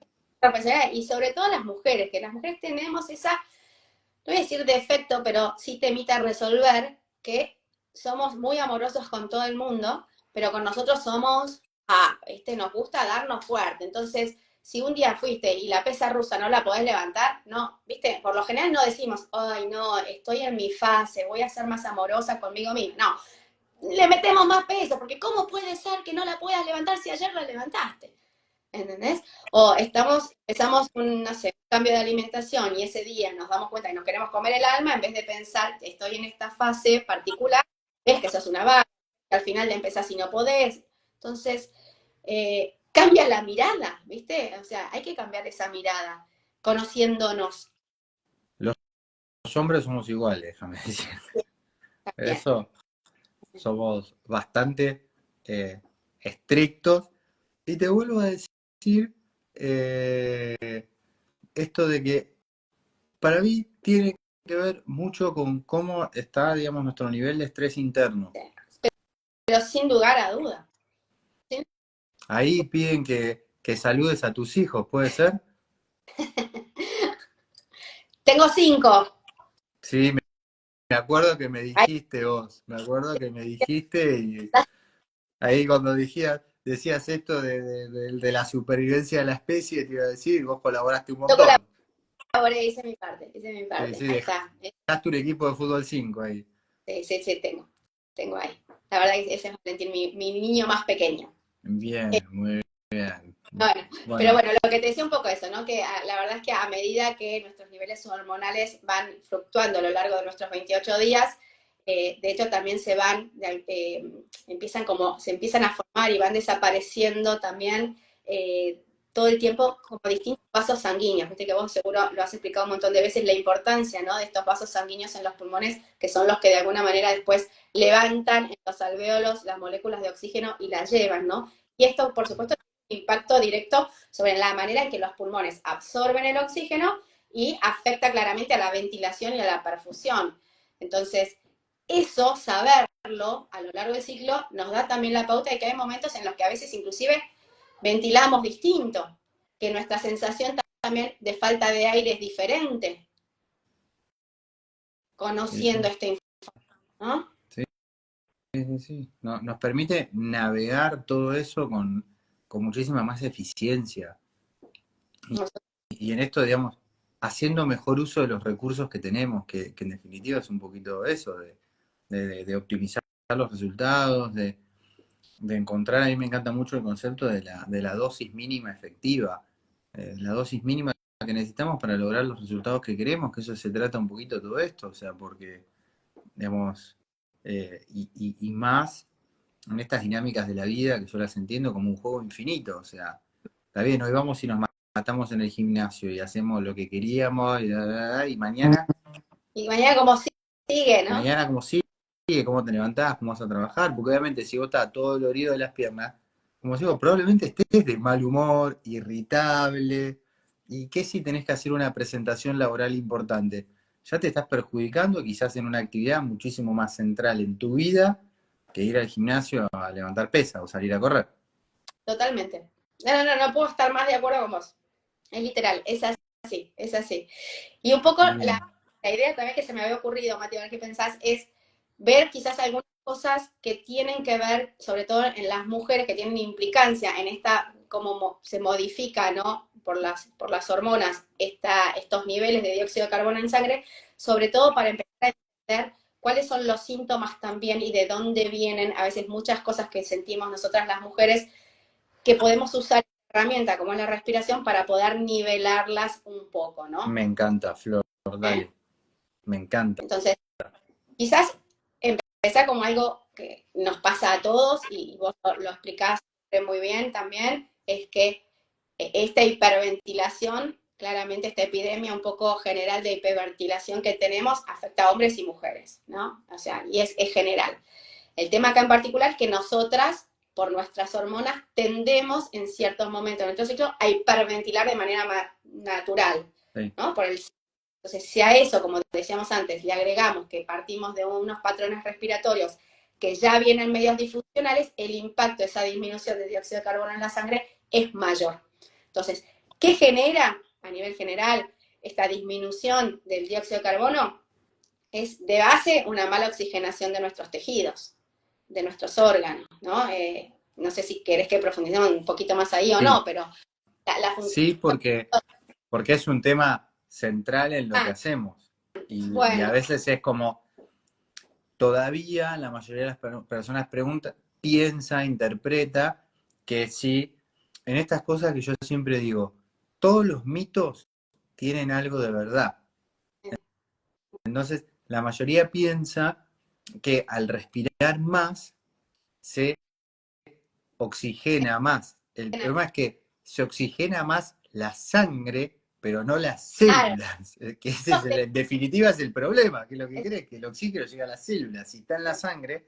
Speaker 2: y sobre todo las mujeres, que las mujeres tenemos esa, no voy a decir defecto, pero sí temita resolver, que somos muy amorosos con todo el mundo, pero con nosotros somos, nos gusta darnos fuerte. Entonces, si un día fuiste y la pesa rusa no la podés levantar, no, viste, por lo general no decimos, ay, no, estoy en mi fase, voy a ser más amorosa conmigo misma. No, le metemos más peso, porque ¿cómo puede ser que no la puedas levantar si ayer la levantaste? ¿Entendés? O empezamos un, no sé, cambio de alimentación y ese día nos damos cuenta que nos queremos comer el alma, en vez de pensar que estoy en esta fase particular, ves que sos una vaca, que al final le empezás y no podés. Entonces, cambia la mirada, ¿viste? O sea, hay que cambiar esa mirada, conociéndonos.
Speaker 1: Los hombres somos iguales, déjame decir.
Speaker 2: Bien.
Speaker 1: Eso, somos bastante estrictos. Y te vuelvo a decir esto de que para mí tiene que ver mucho con cómo está, digamos, nuestro nivel de estrés interno.
Speaker 2: Pero sin lugar a duda. ¿Sí?
Speaker 1: Ahí piden que saludes a tus hijos, ¿puede ser?
Speaker 2: Tengo 5.
Speaker 1: Sí, me acuerdo que me
Speaker 2: Ahí
Speaker 1: dijiste vos, me acuerdo que me dijiste y ahí cuando decías esto de la supervivencia de la especie, te iba a decir, vos colaboraste un
Speaker 2: yo
Speaker 1: montón.
Speaker 2: colaboré, hice mi parte, hice mi
Speaker 1: Sí,
Speaker 2: parte.
Speaker 1: sí,
Speaker 2: Ahí está.
Speaker 1: dejaste un equipo de fútbol 5 ahí.
Speaker 2: Sí, sí, sí, tengo ahí. La verdad que ese es Valentín, mi niño más pequeño.
Speaker 1: Bien, muy bien.
Speaker 2: Bueno, pero
Speaker 1: Bueno,
Speaker 2: bueno, lo que te decía un poco eso, ¿no? Que la verdad es que a medida que nuestros niveles hormonales van fluctuando a lo largo de nuestros 28 días, de hecho también se empiezan a formar y van desapareciendo también todo el tiempo como distintos vasos sanguíneos. Viste que vos seguro lo has explicado un montón de veces, la importancia, ¿no? De estos vasos sanguíneos en los pulmones, que son los que de alguna manera después levantan en los alvéolos las moléculas de oxígeno y las llevan, ¿no? Y esto, por supuesto, impacto directo sobre la manera en que los pulmones absorben el oxígeno y afecta claramente a la ventilación y a la perfusión. Entonces, eso, saberlo a lo largo del ciclo, nos da también la pauta de que hay momentos en los que a veces inclusive ventilamos distinto, que nuestra sensación también de falta de aire es diferente,
Speaker 1: sí,
Speaker 2: conociendo
Speaker 1: sí,
Speaker 2: esta información, ¿no?
Speaker 1: sí, sí, sí. Nos permite navegar todo eso con muchísima más eficiencia. Y en esto, digamos, haciendo mejor uso de los recursos que tenemos, que en definitiva es un poquito eso, de optimizar los resultados, de encontrar, a mí me encanta mucho el concepto de la dosis mínima efectiva, la dosis mínima que necesitamos para lograr los resultados que queremos, que eso se trata un poquito de todo esto, o sea, porque, digamos, y más en estas dinámicas de la vida que yo las entiendo como un juego infinito, o sea, está bien, hoy vamos y nos matamos en el gimnasio y hacemos lo que queríamos y mañana,
Speaker 2: Y mañana como sigue, ¿no?
Speaker 1: mañana como sigue, cómo te levantás, cómo vas a trabajar, porque obviamente si vos estás todo dolorido de las piernas, como digo, probablemente estés de mal humor, irritable, y que si tenés que hacer una presentación laboral importante, ya te estás perjudicando quizás en una actividad muchísimo más central en tu vida que ir al gimnasio a levantar pesas o salir a correr.
Speaker 2: Totalmente. No puedo estar más de acuerdo con vos. Es literal, es así, es así. Y un poco
Speaker 1: Bien.
Speaker 2: la idea también que se me había ocurrido, Mati, a ver qué pensás, es ver quizás algunas cosas que tienen que ver, sobre todo en las mujeres que tienen implicancia en esta, cómo se modifica, ¿no? Por las hormonas, estos niveles de dióxido de carbono en sangre, sobre todo para empezar a entender cuáles son los síntomas también y de dónde vienen a veces muchas cosas que sentimos nosotras las mujeres que podemos usar herramienta como es la respiración para poder nivelarlas un poco, ¿no?
Speaker 1: Me encanta, Flor,
Speaker 2: ¿Eh?
Speaker 1: dale, me encanta.
Speaker 2: Entonces, quizás empezar como algo que nos pasa a todos y vos lo explicás muy bien también, es que esta hiperventilación, claramente esta epidemia un poco general de hiperventilación que tenemos afecta a hombres y mujeres, ¿no? O sea, y es general. El tema acá en particular es que nosotras, por nuestras hormonas, tendemos en ciertos momentos de nuestro ciclo a hiperventilar de manera natural,
Speaker 1: Sí.
Speaker 2: ¿no? Entonces, si a eso, como decíamos antes, le agregamos que partimos de unos patrones respiratorios que ya vienen medios disfuncionales, el impacto de esa disminución de dióxido de carbono en la sangre es mayor. Entonces, ¿qué genera a nivel general esta disminución del dióxido de carbono? Es de base una mala oxigenación de nuestros tejidos, de nuestros órganos, ¿no? No sé si querés que profundicemos un poquito más ahí o
Speaker 1: Sí,
Speaker 2: no, pero la función...
Speaker 1: sí, porque es un tema central en lo que
Speaker 2: Ah,
Speaker 1: hacemos. Y a
Speaker 2: bueno,
Speaker 1: veces es como, todavía la mayoría de las personas piensa, interpreta que sí, en estas cosas que yo siempre digo, todos los mitos tienen algo de verdad. Entonces, la mayoría piensa que al respirar más se oxigena más. El problema es que se oxigena más la sangre, pero no las
Speaker 2: Claro,
Speaker 1: células. Que ese es en definitiva es el problema, que es lo que crees, que el oxígeno llega a las células. Si está en la sangre,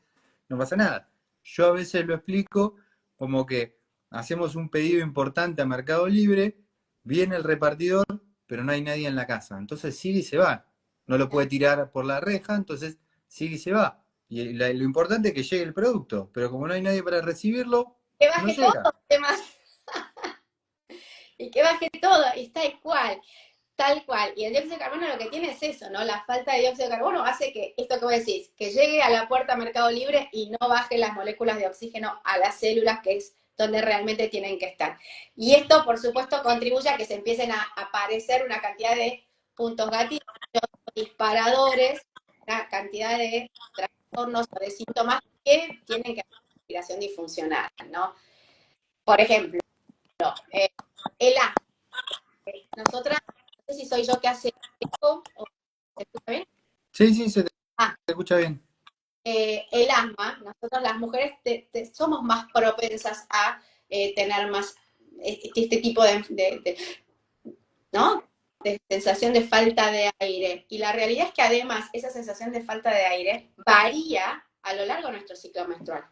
Speaker 1: no pasa nada. Yo a veces lo explico como que hacemos un pedido importante a Mercado Libre, viene el repartidor, pero no hay nadie en la casa. Entonces sigue y se va. No lo puede tirar por la reja, entonces sigue y se va. Y lo importante es que llegue el producto, pero como no hay nadie para recibirlo,
Speaker 2: que
Speaker 1: no
Speaker 2: baje todo,
Speaker 1: llega.
Speaker 2: además, y que baje todo, y está igual. Tal cual. Y el dióxido de carbono lo que tiene es eso, ¿no? La falta de dióxido de carbono hace que, esto que vos decís, que llegue a la puerta Mercado Libre y no baje las moléculas de oxígeno a las células, que es donde realmente tienen que estar. Y esto, por supuesto, contribuye a que se empiecen a aparecer una cantidad de puntos gatillos, disparadores, una cantidad de trastornos o de síntomas que tienen que hacer una respiración disfuncional, ¿no? Por ejemplo, el asma. Nosotras, no sé si soy yo que hace eco o se escucha bien.
Speaker 1: Sí, sí, se
Speaker 2: Ah,
Speaker 1: te escucha bien.
Speaker 2: el asma, nosotros las mujeres somos más propensas a tener más este tipo ¿no? De sensación de falta de aire. Y la realidad es que además esa sensación de falta de aire varía a lo largo de nuestro ciclo menstrual.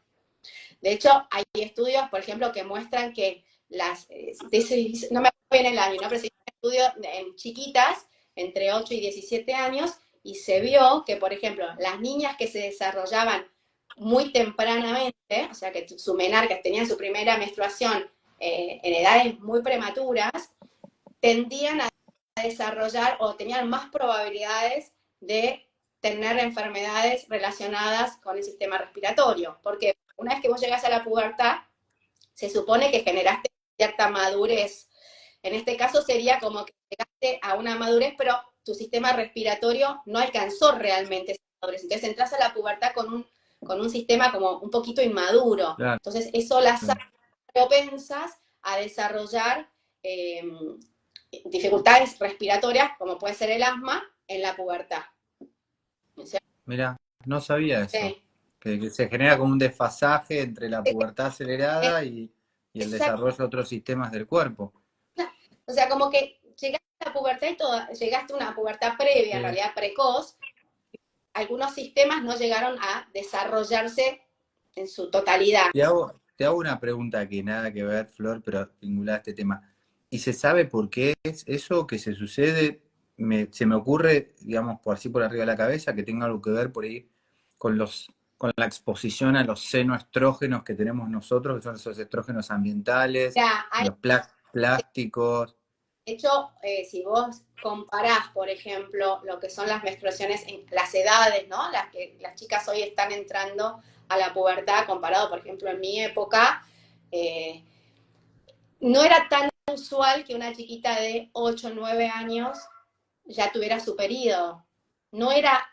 Speaker 2: De hecho, hay estudios, por ejemplo, que muestran que no me acuerdo bien el año, ¿no? Pero se hizo un estudio en chiquitas, entre 8 y 17 años, y se vio que, por ejemplo, las niñas que se desarrollaban muy tempranamente, o sea, que su menarca tenían su primera menstruación en edades muy prematuras, tendían a desarrollar o tenían más probabilidades de tener enfermedades relacionadas con el sistema respiratorio. Porque una vez que vos llegás a la pubertad, se supone que generaste cierta madurez. En este caso sería como que llegaste a una madurez, pero tu sistema respiratorio no alcanzó realmente esa madurez. Entonces entras a la pubertad con un sistema como un poquito inmaduro.
Speaker 1: Claro,
Speaker 2: Entonces eso las hace
Speaker 1: claro.
Speaker 2: propensas a desarrollar dificultades respiratorias, como puede ser el asma, en la pubertad.
Speaker 1: Mira, no sabía eso.
Speaker 2: Sí.
Speaker 1: Que se genera como un desfasaje entre la pubertad acelerada y el
Speaker 2: Exacto.
Speaker 1: desarrollo de otros sistemas del cuerpo.
Speaker 2: O sea, como que llegaste a la pubertad y llegaste a una pubertad previa, en
Speaker 1: Sí.
Speaker 2: realidad precoz, algunos sistemas no llegaron a desarrollarse en su totalidad.
Speaker 1: Te hago una pregunta que nada que ver, Flor, pero vinculada a este tema. ¿Y se sabe por qué es eso que se sucede? Se me ocurre, digamos, por así por arriba de la cabeza, que tenga algo que ver por ahí con la exposición a los senoestrógenos que tenemos nosotros, que son esos estrógenos ambientales,
Speaker 2: Ya, hay,
Speaker 1: los plásticos.
Speaker 2: de hecho, si vos comparás, por ejemplo, lo que son las menstruaciones en las edades, ¿no? Las que las chicas hoy están entrando a la pubertad, comparado, por ejemplo, en mi época, eh, no era tan usual que una chiquita de 8 o 9 años ya tuviera su periodo. No era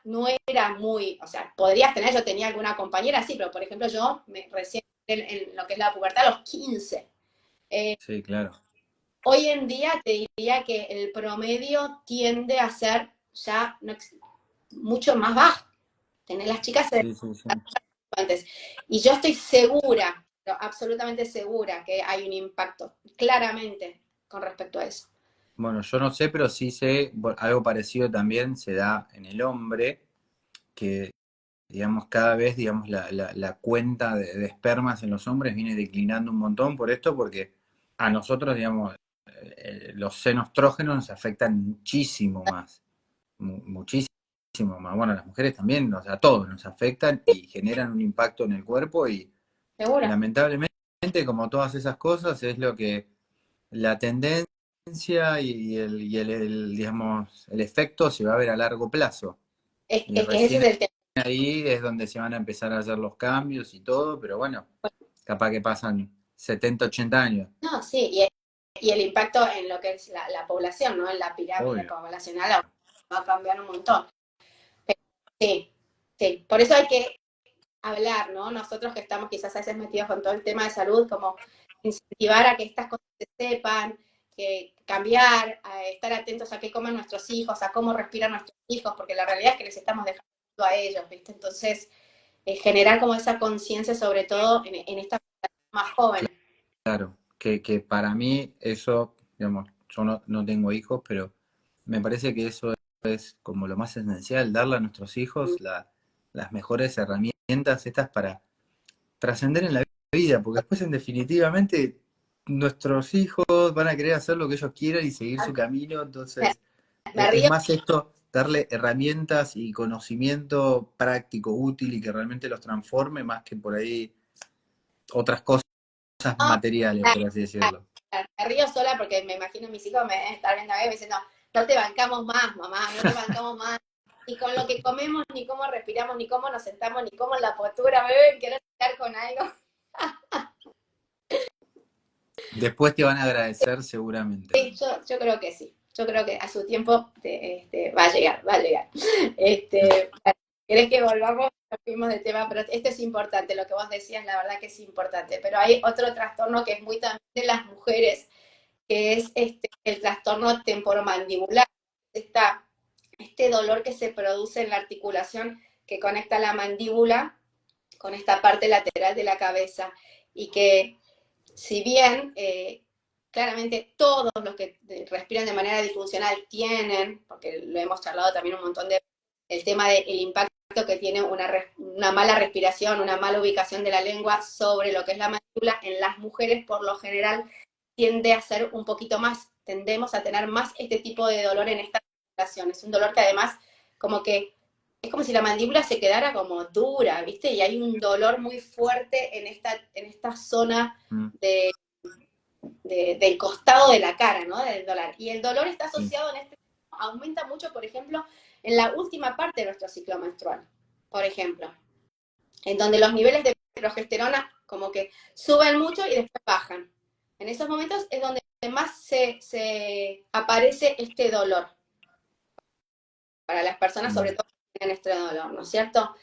Speaker 2: muy, o sea, podrías tener, yo tenía alguna compañera, sí, pero por ejemplo yo recién en lo que es la pubertad a los 15.
Speaker 1: Sí, claro.
Speaker 2: Hoy en día te diría que el promedio tiende a ser ya mucho más bajo. Tener las chicas
Speaker 1: Sí, sí, sí.
Speaker 2: antes. Y yo estoy segura, absolutamente segura, que hay un impacto, claramente, con respecto a eso.
Speaker 1: Bueno, yo no sé, pero sí sé, algo parecido también se da en el hombre, que digamos, cada vez, digamos, la cuenta de espermas en los hombres viene declinando un montón por esto, porque a nosotros, digamos, los senostrógenos nos afectan muchísimo más, muchísimo más. Bueno, a las mujeres también, o sea, a todos nos afectan y generan un impacto en el cuerpo y
Speaker 2: Seguro.
Speaker 1: lamentablemente, como todas esas cosas, es lo que la tendencia digamos, el efecto se va a ver a largo plazo. Y
Speaker 2: Es que ese
Speaker 1: recién
Speaker 2: es el tema.
Speaker 1: ahí es donde se van a empezar a hacer los cambios y todo, pero bueno, capaz que pasan 70, 80 años,
Speaker 2: No, sí, y el impacto en lo que es la población, ¿no? En la pirámide
Speaker 1: obvio.
Speaker 2: poblacional va a cambiar un montón. Pero, sí. Sí, por eso hay que hablar, ¿no? Nosotros que estamos quizás a veces metidos con todo el tema de salud, como incentivar a que estas cosas se sepan, que cambiar, a estar atentos a qué comen nuestros hijos, a cómo respiran nuestros hijos, porque la realidad es que les estamos dejando a ellos, ¿viste? Entonces, generar como esa conciencia, sobre todo en esta más joven.
Speaker 1: Claro, que para mí eso, digamos, yo no tengo hijos, pero me parece que eso es como lo más esencial, darle a nuestros hijos las mejores herramientas estas para trascender en la vida, porque después en definitivamente nuestros hijos van a querer hacer lo que ellos quieran y seguir su camino,
Speaker 2: Me,
Speaker 1: entonces
Speaker 2: me
Speaker 1: es
Speaker 2: río.
Speaker 1: más esto, darle herramientas y conocimiento práctico, útil y que realmente los transforme más que por ahí otras cosas materiales, por así decirlo.
Speaker 2: Me río sola porque me imagino mis hijos me deben estar viendo a mí y me dicen, no, no te bancamos más, mamá, no te bancamos más. Ni con lo que comemos, ni cómo respiramos, ni cómo nos sentamos, ni cómo en la postura, me deben querer estar con algo.
Speaker 1: Después te van a agradecer seguramente.
Speaker 2: Sí, yo creo que sí. Yo creo que a su tiempo va a llegar, va a llegar. ¿Querés que volvamos? Nos fuimos de tema, pero esto es importante, lo que vos decías, la verdad que es importante. Pero hay otro trastorno que es muy también de las mujeres, que es el trastorno temporomandibular. Este dolor que se produce en la articulación que conecta la mandíbula con esta parte lateral de la cabeza y que si bien claramente todos los que respiran de manera disfuncional tienen, porque lo hemos charlado también un montón de el tema del impacto que tiene una mala respiración, una mala ubicación de la lengua sobre lo que es la mandíbula, en las mujeres por lo general tiende a ser un poquito más, tendemos a tener más este tipo de dolor en esta articulación. Es un dolor que además como que es como si la mandíbula se quedara como dura, ¿viste? Y hay un dolor muy fuerte en esta zona de, del costado de la cara, ¿no? Del dolor. Y el dolor está asociado en aumenta mucho, por ejemplo, en la última parte de nuestro ciclo menstrual, por ejemplo, en donde los niveles de progesterona como que suben mucho y después bajan. En esos momentos es donde más se aparece este dolor para las personas, sobre todo que tienen este dolor, ¿no es cierto?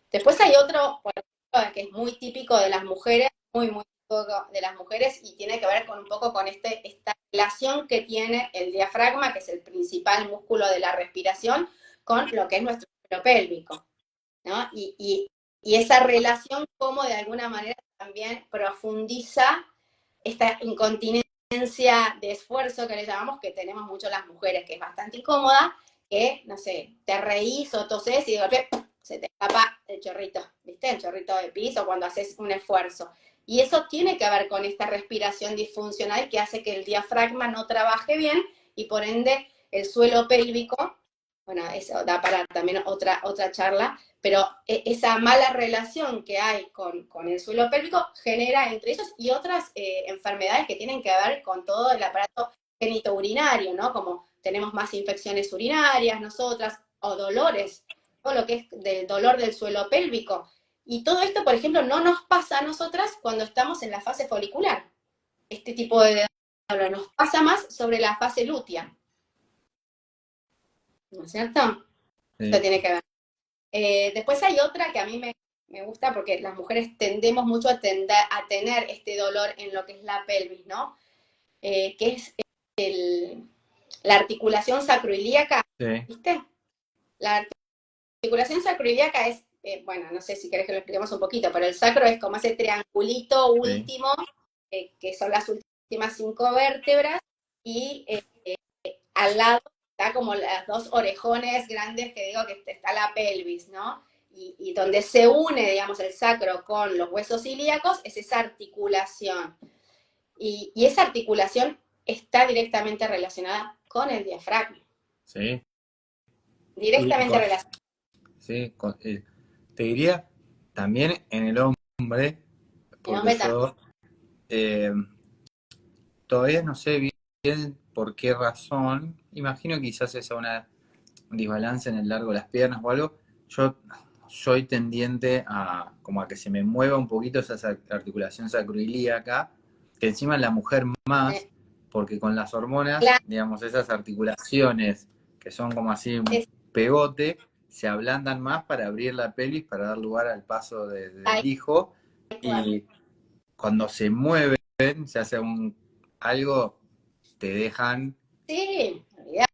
Speaker 2: Después hay otro, por ejemplo, que es muy típico de las mujeres, muy típico de las mujeres y tiene que ver con un poco con esta relación que tiene el diafragma, que es el principal músculo de la respiración, con lo que es nuestro suelo pélvico, ¿no? Y esa relación como de alguna manera también profundiza esta incontinencia de esfuerzo que le llamamos, que tenemos mucho las mujeres, que es bastante incómoda, que, no sé, te reís o toses y de golpe se te escapa el chorrito, ¿viste? El chorrito de piso cuando haces un esfuerzo. Y eso tiene que ver con esta respiración disfuncional que hace que el diafragma no trabaje bien y por ende el suelo pélvico, bueno, eso da para también otra charla, pero esa mala relación que hay con el suelo pélvico genera entre ellos y otras enfermedades que tienen que ver con todo el aparato genitourinario, ¿no? Como tenemos más infecciones urinarias nosotras, o dolores, todo lo que es del dolor del suelo pélvico. Y todo esto, por ejemplo, no nos pasa a nosotras cuando estamos en la fase folicular. Este tipo de dolor nos pasa más sobre la fase lútea. ¿No es cierto?
Speaker 1: Sí.
Speaker 2: Esto tiene que ver. Después hay otra que a mí me gusta porque las mujeres tendemos mucho a tener este dolor en lo que es la pelvis, ¿no? Que es la articulación sacroiliaca, ¿viste? La articulación sacroiliaca es, bueno, no sé si querés que lo expliquemos un poquito, pero el sacro es como ese triangulito último, que son las últimas 5 vértebras, y al lado está como las 2 orejones grandes que digo que está la pelvis, ¿no? Y donde se une, digamos, el sacro con los huesos ilíacos es esa articulación. Y esa articulación está directamente relacionada con el diafragma.
Speaker 1: Sí.
Speaker 2: Directamente relacionada.
Speaker 1: Sí, te diría también en el hombre, porque yo todavía no sé bien por qué razón, imagino quizás es una desbalance en el largo de las piernas o algo, yo soy tendiente a como a que se me mueva un poquito esa articulación sacroiliaca, que encima en la mujer más, porque con las hormonas, digamos, esas articulaciones que son como así un pegote, se ablandan más para abrir la pelvis, para dar lugar al paso del
Speaker 2: Tal
Speaker 1: hijo,
Speaker 2: cual.
Speaker 1: y cuando se mueven, se hace algo, te dejan,
Speaker 2: Sí, olvidar.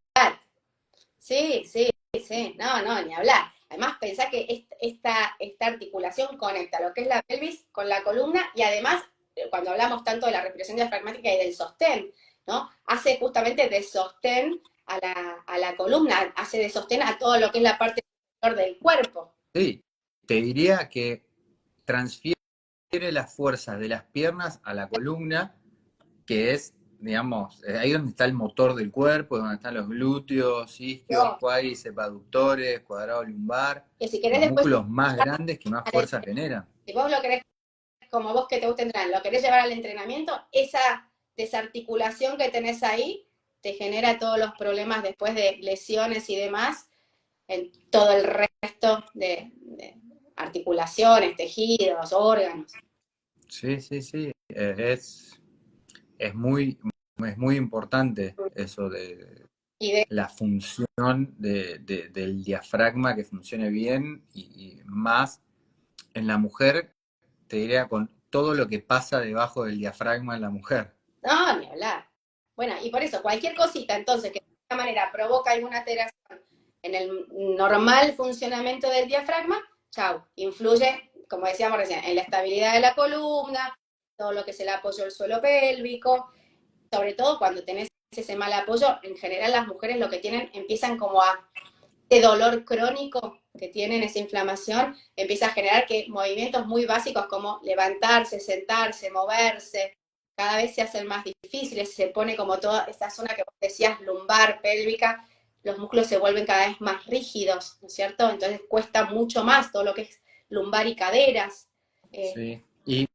Speaker 2: Sí, sí, sí, no, no, ni hablar. Además, pensá que esta articulación conecta lo que es la pelvis con la columna y además, cuando hablamos tanto de la respiración diafragmática y del sostén, ¿no? Hace justamente de sostén a la columna, hace de sostén a todo lo que es la parte superior del cuerpo.
Speaker 1: sí, te diría que transfiere las fuerzas de las piernas a la columna, que es, digamos, ahí donde está el motor del cuerpo, donde están los glúteos, isquios,
Speaker 2: No,
Speaker 1: cuádriceps, aductores, cuadrado lumbar,
Speaker 2: que si querés
Speaker 1: los
Speaker 2: después,
Speaker 1: músculos más grandes que más fuerza generan.
Speaker 2: si vos lo querés como vos que te gusta entrenar, lo querés llevar al entrenamiento, esa desarticulación que tenés ahí te genera todos los problemas después de lesiones y demás en todo el resto de articulaciones, tejidos, órganos.
Speaker 1: Sí, sí, sí, es muy, es muy importante eso de
Speaker 2: Y de,
Speaker 1: la función del diafragma, que funcione bien y más en la mujer, te diría con todo lo que pasa debajo del diafragma en la mujer.
Speaker 2: no, ni hablar. Bueno, y por eso, cualquier cosita entonces que de alguna manera provoca alguna alteración en el normal funcionamiento del diafragma, chau, influye, como decíamos recién, en la estabilidad de la columna, todo lo que es el apoyo del suelo pélvico, sobre todo cuando tenés ese mal apoyo, en general las mujeres lo que tienen, empiezan como a, ese dolor crónico que tienen, esa inflamación, empieza a generar que movimientos muy básicos como levantarse, sentarse, moverse, cada vez se hacen más difíciles, se pone como toda esta zona que vos decías, lumbar, pélvica, los músculos se vuelven cada vez más rígidos, ¿no es cierto? Entonces cuesta mucho más todo lo que es lumbar y caderas.
Speaker 1: Sí. Y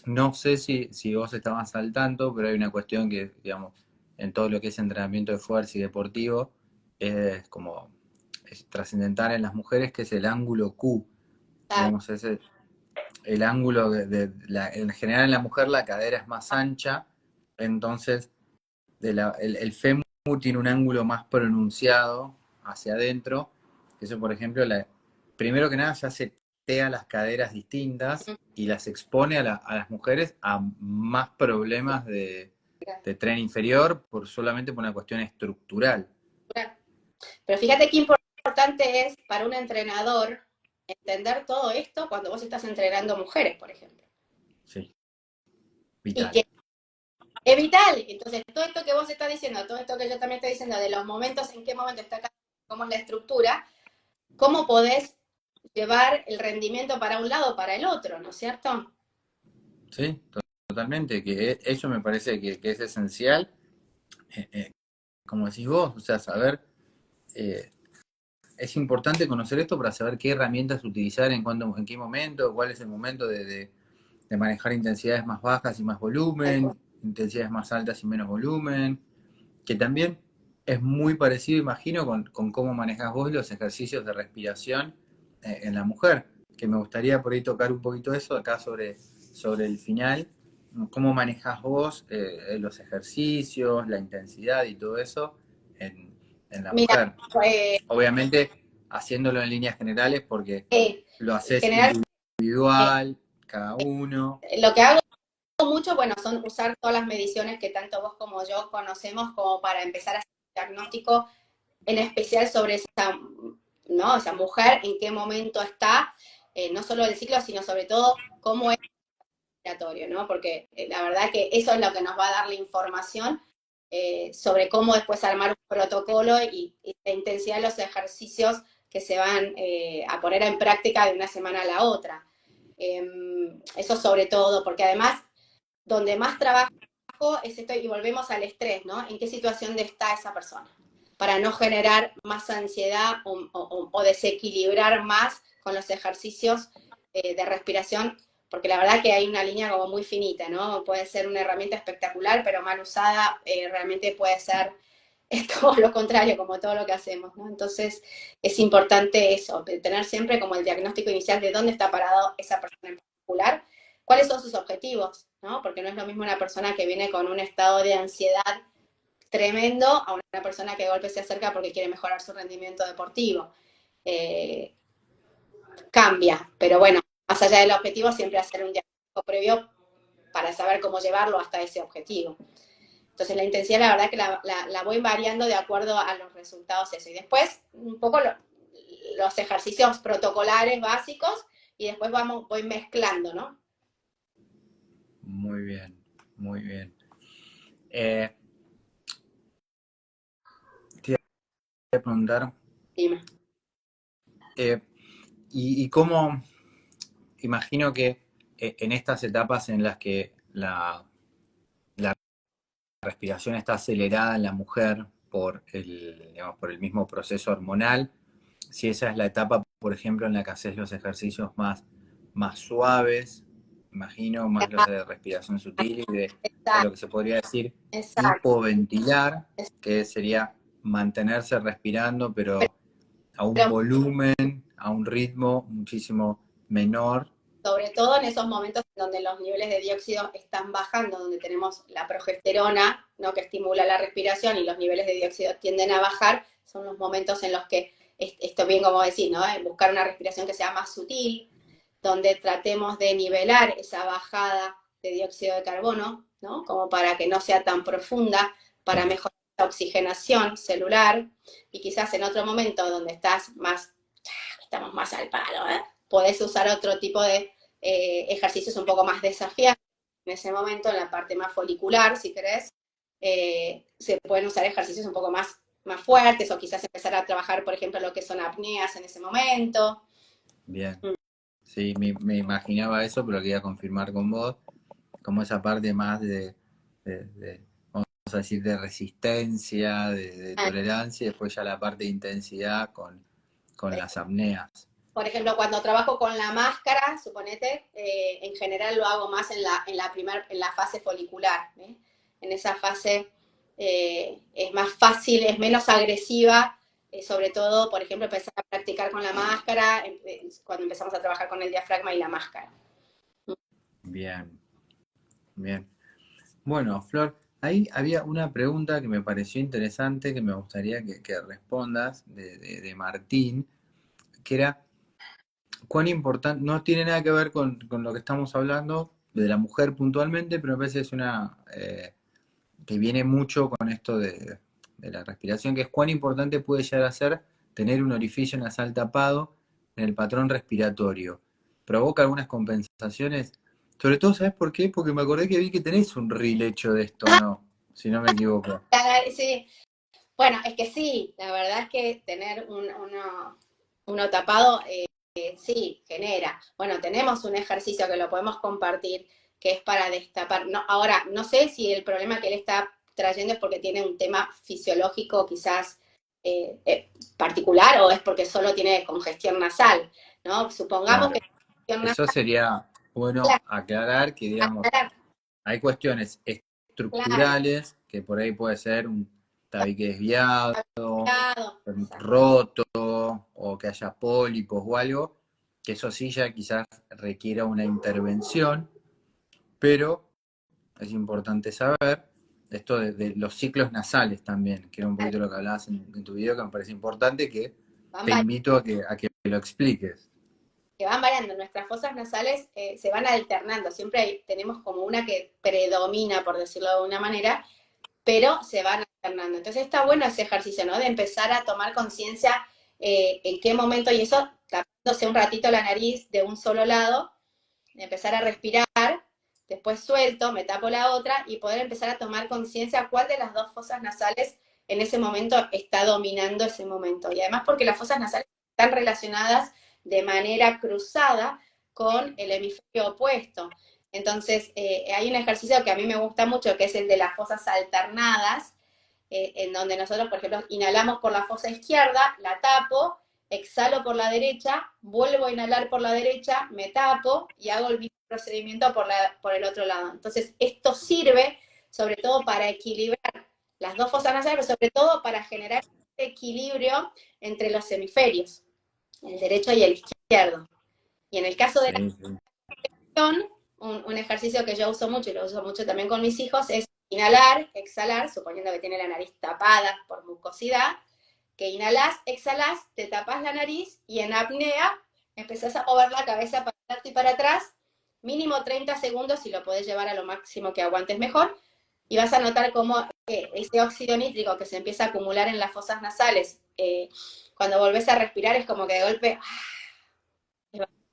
Speaker 1: no sé si vos estabas al tanto, pero hay una cuestión que, digamos, en todo lo que es entrenamiento de fuerza y deportivo, es como es trascendental en las mujeres, que es el ángulo Q. Digamos, es el ángulo en general en la mujer la cadera es más ancha, entonces el fémur tiene un ángulo más pronunciado hacia adentro. Eso, por ejemplo, primero que nada ya setea las caderas distintas y las expone a las mujeres a más problemas de tren inferior solamente por una cuestión estructural.
Speaker 2: Pero fíjate qué importante es para un entrenador entender todo esto cuando vos estás entrenando mujeres, por ejemplo.
Speaker 1: Sí,
Speaker 2: Y
Speaker 1: vital.
Speaker 2: que es vital. Entonces, todo esto que vos estás diciendo, todo esto que yo también estoy diciendo, de los momentos, en qué momento está acá, cómo es la estructura, cómo podés llevar el rendimiento para un lado o para el otro, ¿no es cierto?
Speaker 1: Sí, totalmente, que eso me parece que es esencial, como decís vos, o sea, saber, eh, es importante conocer esto para saber qué herramientas utilizar en qué momento, cuál es el momento de manejar intensidades más bajas y más volumen, intensidades más altas y menos volumen, que también es muy parecido, imagino, con cómo manejas vos los ejercicios de respiración en la mujer, que me gustaría por ahí tocar un poquito eso acá sobre el final, cómo manejas vos los ejercicios, la intensidad y todo eso en la
Speaker 2: Mira,
Speaker 1: mujer. Obviamente haciéndolo en líneas generales porque lo
Speaker 2: en
Speaker 1: haces
Speaker 2: general,
Speaker 1: individual, cada uno.
Speaker 2: lo que hago mucho, bueno, son usar todas las mediciones que tanto vos como yo conocemos como para empezar a hacer un diagnóstico en especial sobre esa, ¿no? Esa mujer, en qué momento está, no solo del ciclo, sino sobre todo cómo es respiratorio, ¿no? Porque la verdad que eso es lo que nos va a dar la información sobre cómo después armar un protocolo y la intensidad de los ejercicios que se van a poner en práctica de una semana a la otra. Eso sobre todo, porque además, donde más trabajo es esto, y volvemos al estrés, ¿no? ¿En qué situación está esa persona? Para no generar más ansiedad o desequilibrar más con los ejercicios de respiración, porque la verdad que hay una línea como muy finita, ¿no? Puede ser una herramienta espectacular, pero mal usada realmente puede ser todo lo contrario, como todo lo que hacemos, ¿no? Entonces es importante eso, tener siempre como el diagnóstico inicial de dónde está parado esa persona en particular, cuáles son sus objetivos, ¿no? Porque no es lo mismo una persona que viene con un estado de ansiedad tremendo a una persona que de golpe se acerca porque quiere mejorar su rendimiento deportivo. cambia. Pero bueno, más allá del objetivo, siempre hacer un diagnóstico previo para saber cómo llevarlo hasta ese objetivo. Entonces la intensidad la verdad que la voy variando de acuerdo a los resultados eso. Y después un poco los ejercicios protocolares básicos y después voy mezclando, ¿no?
Speaker 1: Muy bien, muy bien. Te iba a preguntar,
Speaker 2: Dime.
Speaker 1: y cómo, imagino que en estas etapas en las que la respiración está acelerada en la mujer digamos, por el mismo proceso hormonal, si esa es la etapa, por ejemplo, en la que haces los ejercicios más suaves, imagino, más los de respiración sutil y de lo que se podría decir hipoventilar, que sería mantenerse respirando, pero a un volumen, a un ritmo muchísimo menor.
Speaker 2: Sobre todo en esos momentos en donde los niveles de dióxido están bajando, donde tenemos la progesterona, ¿no?, que estimula la respiración y los niveles de dióxido tienden a bajar, son los momentos en los que, esto bien como decís, ¿no?, buscar una respiración que sea más sutil, donde tratemos de nivelar esa bajada de dióxido de carbono, ¿no?, como para que no sea tan profunda, para mejorar la oxigenación celular, y quizás en otro momento donde estamos más al palo, podés usar otro tipo de ejercicios un poco más desafiantes. En ese momento, en la parte más folicular, si querés, se pueden usar ejercicios un poco más fuertes, o quizás empezar a trabajar, por ejemplo, lo que son apneas en ese momento.
Speaker 1: Bien. Sí, me imaginaba eso, pero quería confirmar con vos, como esa parte más vamos a decir, de resistencia, de tolerancia, y después ya la parte de intensidad con las apneas.
Speaker 2: Por ejemplo, cuando trabajo con la máscara, suponete, en general lo hago más en la fase folicular, ¿eh? En esa fase es más fácil, es menos agresiva, sobre todo, por ejemplo, empezar a practicar con la máscara, cuando empezamos a trabajar con el diafragma y la máscara.
Speaker 1: Bien, bien. Bueno, Flor, ahí había una pregunta que me pareció interesante, que me gustaría que respondas, de Martín, que era, ¿cuán importante? No tiene nada que ver con lo que estamos hablando, de la mujer puntualmente, pero me parece que es una que viene mucho con esto de la respiración, que es cuán importante puede llegar a ser tener un orificio nasal tapado en el patrón respiratorio. ¿Provoca algunas compensaciones? Sobre todo, ¿sabes por qué? Porque me acordé que vi que tenés un reel hecho de esto, ¿no? Si no me equivoco.
Speaker 2: Sí. Bueno, es que sí, la verdad es que tener uno tapado, sí, genera. Bueno, tenemos un ejercicio que lo podemos compartir, que es para destapar. No, ahora, no sé si el problema que él está trayendo es porque tiene un tema fisiológico quizás particular, o es porque solo tiene congestión nasal, ¿no? Supongamos
Speaker 1: Claro.
Speaker 2: que congestión
Speaker 1: Eso
Speaker 2: nasal,
Speaker 1: sería bueno aclarar que, digamos,
Speaker 2: claro,
Speaker 1: hay cuestiones
Speaker 2: claro,
Speaker 1: estructurales que por ahí puede ser un tabique desviado,
Speaker 2: claro,
Speaker 1: roto, o que haya pólipos o algo, que eso sí ya quizás requiera una intervención, pero es importante saber esto de los ciclos nasales también, que era un poquito lo que hablabas en tu video, que me parece importante, que te invito a que lo expliques.
Speaker 2: que van variando. Nuestras fosas nasales se van alternando. Siempre tenemos como una que predomina, por decirlo de alguna manera, pero se van alternando. Entonces está bueno ese ejercicio, ¿no? De empezar a tomar conciencia en qué momento, y eso tapándose un ratito la nariz de un solo lado, de empezar a respirar, después suelto, me tapo la otra, y poder empezar a tomar conciencia cuál de las dos fosas nasales en ese momento está dominando ese momento. Y además porque las fosas nasales están relacionadas de manera cruzada con el hemisferio opuesto. Entonces, hay un ejercicio que a mí me gusta mucho, que es el de las fosas alternadas, en donde nosotros, por ejemplo, inhalamos por la fosa izquierda, la tapo, exhalo por la derecha, vuelvo a inhalar por la derecha, me tapo y hago el mismo procedimiento por el otro lado. Entonces, esto sirve sobre todo para equilibrar las dos fosas nasales, pero sobre todo para generar equilibrio entre los hemisferios, el derecho y el izquierdo. Y en el caso de la respiración, un ejercicio que yo uso mucho y lo uso mucho también con mis hijos es inhalar, exhalar, suponiendo que tiene la nariz tapada por mucosidad, que inhalás, exhalás, te tapas la nariz y en apnea empezás a mover la cabeza para adelante y para atrás, mínimo 30 segundos, si lo podés llevar a lo máximo que aguantes mejor, y vas a notar cómo ese óxido nítrico que se empieza a acumular en las fosas nasales, cuando volvés a respirar es como que de golpe,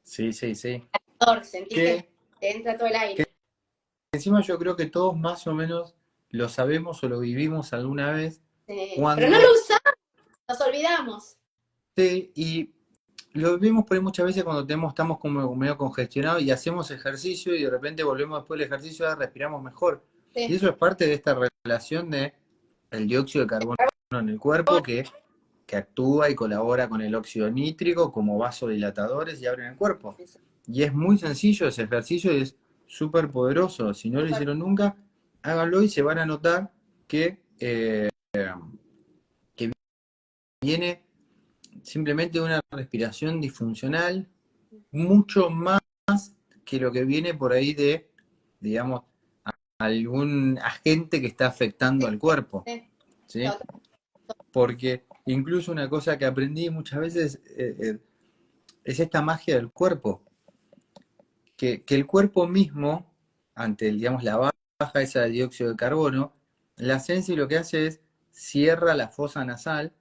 Speaker 1: Sí, sí, sí.
Speaker 2: sentís que
Speaker 1: Que
Speaker 2: te entra todo el aire.
Speaker 1: encima yo creo que todos más o menos lo sabemos o lo vivimos alguna vez
Speaker 2: Pero no lo
Speaker 1: cuando
Speaker 2: usamos, nos olvidamos.
Speaker 1: sí, y lo vivimos por ahí muchas veces cuando estamos como medio congestionados y hacemos ejercicio y de repente volvemos después del ejercicio y respiramos mejor. Y
Speaker 2: Sí.
Speaker 1: eso es parte de esta relación de el dióxido de carbono en el cuerpo que actúa y colabora con el óxido nítrico como vasodilatadores y abren el cuerpo. Y es muy sencillo ese ejercicio y es súper poderoso. Si no lo hicieron nunca, háganlo y se van a notar que viene simplemente una respiración disfuncional mucho más que lo que viene por ahí de, digamos, algún agente que está afectando al cuerpo,
Speaker 2: Sí.
Speaker 1: ¿sí? Porque incluso una cosa que aprendí muchas veces es esta magia del cuerpo, que el cuerpo mismo, ante digamos, la baja esa de dióxido de carbono, la sensi lo que hace es cierra la fosa nasal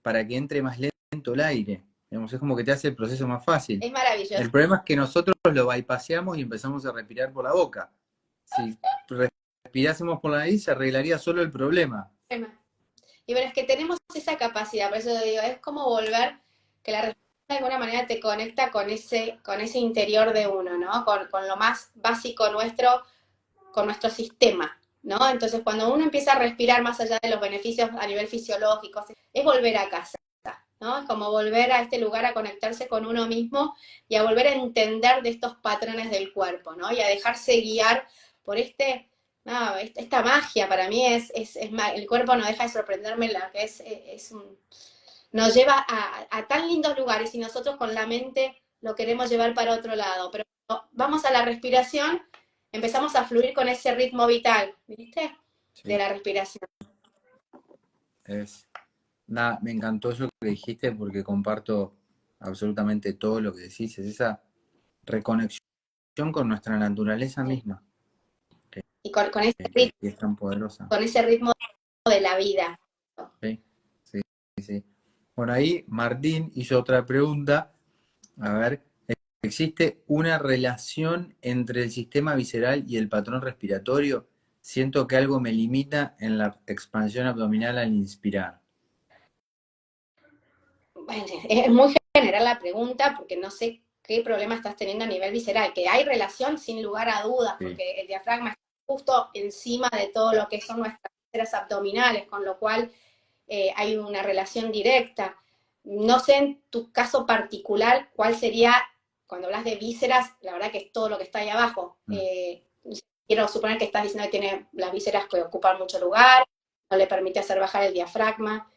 Speaker 1: para que entre más lento el aire. Digamos, es como que te hace el proceso más fácil.
Speaker 2: Es maravilloso.
Speaker 1: El problema es que nosotros lo bypaseamos y empezamos a respirar por la boca. Si respirásemos por la nariz, se arreglaría solo el problema.
Speaker 2: Y bueno, es que tenemos esa capacidad, por eso digo, es como volver, que la respiración de alguna manera te conecta con ese interior de uno, ¿no? Con lo más básico nuestro, con nuestro sistema, ¿no? Entonces, cuando uno empieza a respirar más allá de los beneficios a nivel fisiológico, es volver a casa, ¿no? Es como volver a este lugar a conectarse con uno mismo y a volver a entender de estos patrones del cuerpo, ¿no? Y a dejarse guiar por esta magia para mí el cuerpo no deja de sorprenderme, la que nos lleva a tan lindos lugares y nosotros con la mente lo queremos llevar para otro lado, pero vamos a la respiración, empezamos a fluir con ese ritmo vital, ¿viste?
Speaker 1: Sí.
Speaker 2: De la respiración.
Speaker 1: Nada, me encantó eso que dijiste porque comparto absolutamente todo lo que decís, es esa reconexión con nuestra naturaleza misma,
Speaker 2: Y con ese
Speaker 1: que
Speaker 2: ritmo,
Speaker 1: es tan poderosa.
Speaker 2: con ese ritmo de la vida.
Speaker 1: Sí, sí, sí. Bueno, ahí Martín hizo otra pregunta. A ver, ¿existe una relación entre el sistema visceral y el patrón respiratorio? Siento que algo me limita en la expansión abdominal al inspirar.
Speaker 2: Bueno, es muy general la pregunta porque no sé qué problema estás teniendo a nivel visceral, que hay relación sin lugar a dudas,
Speaker 1: Sí.
Speaker 2: porque el diafragma está justo encima de todo lo que son nuestras vísceras abdominales, con lo cual hay una relación directa. No sé en tu caso particular cuál sería, cuando hablas de vísceras, la verdad que es todo lo que está ahí abajo. Quiero suponer que estás diciendo que tiene las vísceras que ocupan mucho lugar, no le permite hacer bajar el diafragma.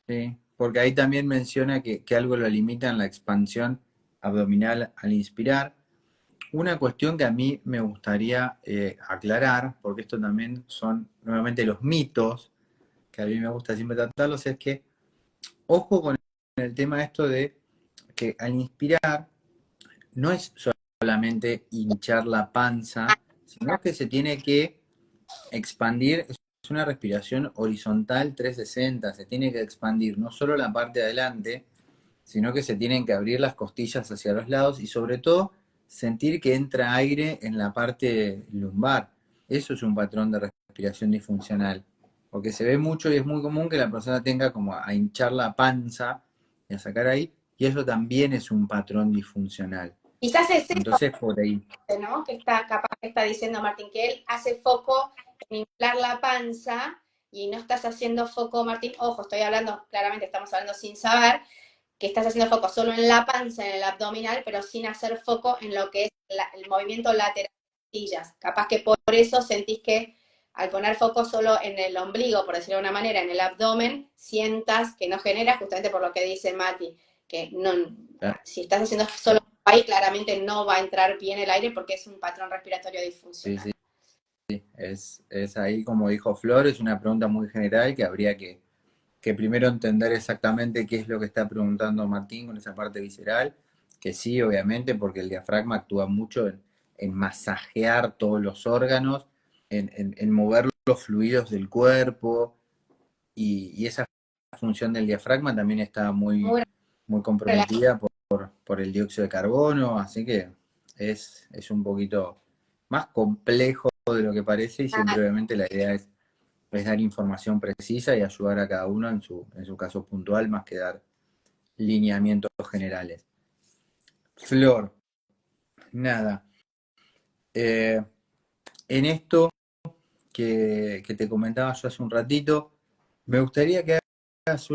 Speaker 1: Sí, porque ahí también menciona que algo lo limita en la expansión abdominal al inspirar. Una cuestión que a mí me gustaría aclarar, porque esto también son nuevamente los mitos, que a mí me gusta siempre tratarlos, es que, ojo con el tema esto de que al inspirar no es solamente hinchar la panza, sino que se tiene que expandir, es una respiración horizontal 360, se tiene que expandir no solo la parte de adelante, sino que se tienen que abrir las costillas hacia los lados y sobre todo sentir que entra aire en la parte lumbar. Eso es un patrón de respiración disfuncional, porque se ve mucho y es muy común que la persona tenga como a hinchar la panza y a sacar ahí, y eso también es un patrón disfuncional.
Speaker 2: Quizás es
Speaker 1: Entonces, por ahí.
Speaker 2: ¿no? Que está diciendo Martín, que él hace foco en inflar la panza y no estás haciendo foco, Martín, ojo, estoy hablando, claramente estamos hablando sin saber, que estás haciendo foco solo en la panza, en el abdominal, pero sin hacer foco en lo que es el movimiento lateral de las costillas. Capaz que por eso sentís que al poner foco solo en el ombligo, por decirlo de una manera, en el abdomen, sientas que no genera, justamente por lo que dice Mati, que no, si estás haciendo solo ahí, claramente no va a entrar bien el aire porque es un patrón respiratorio disfuncional.
Speaker 1: Sí, sí. Es ahí, como dijo Flor, es una pregunta muy general que habría que que primero entender exactamente qué es lo que está preguntando Martín con esa parte visceral, que sí, obviamente, porque el diafragma actúa mucho en masajear todos los órganos, en mover los fluidos del cuerpo, y esa función del diafragma también está muy,
Speaker 2: muy
Speaker 1: muy
Speaker 2: relacionado.
Speaker 1: comprometida por el dióxido de carbono, así que es un poquito más complejo de lo que parece y siempre obviamente la idea es dar información precisa y ayudar a cada uno en su caso puntual más que dar lineamientos generales. Flor, nada. eh, en esto que te comentaba yo hace un ratito, me gustaría que hagas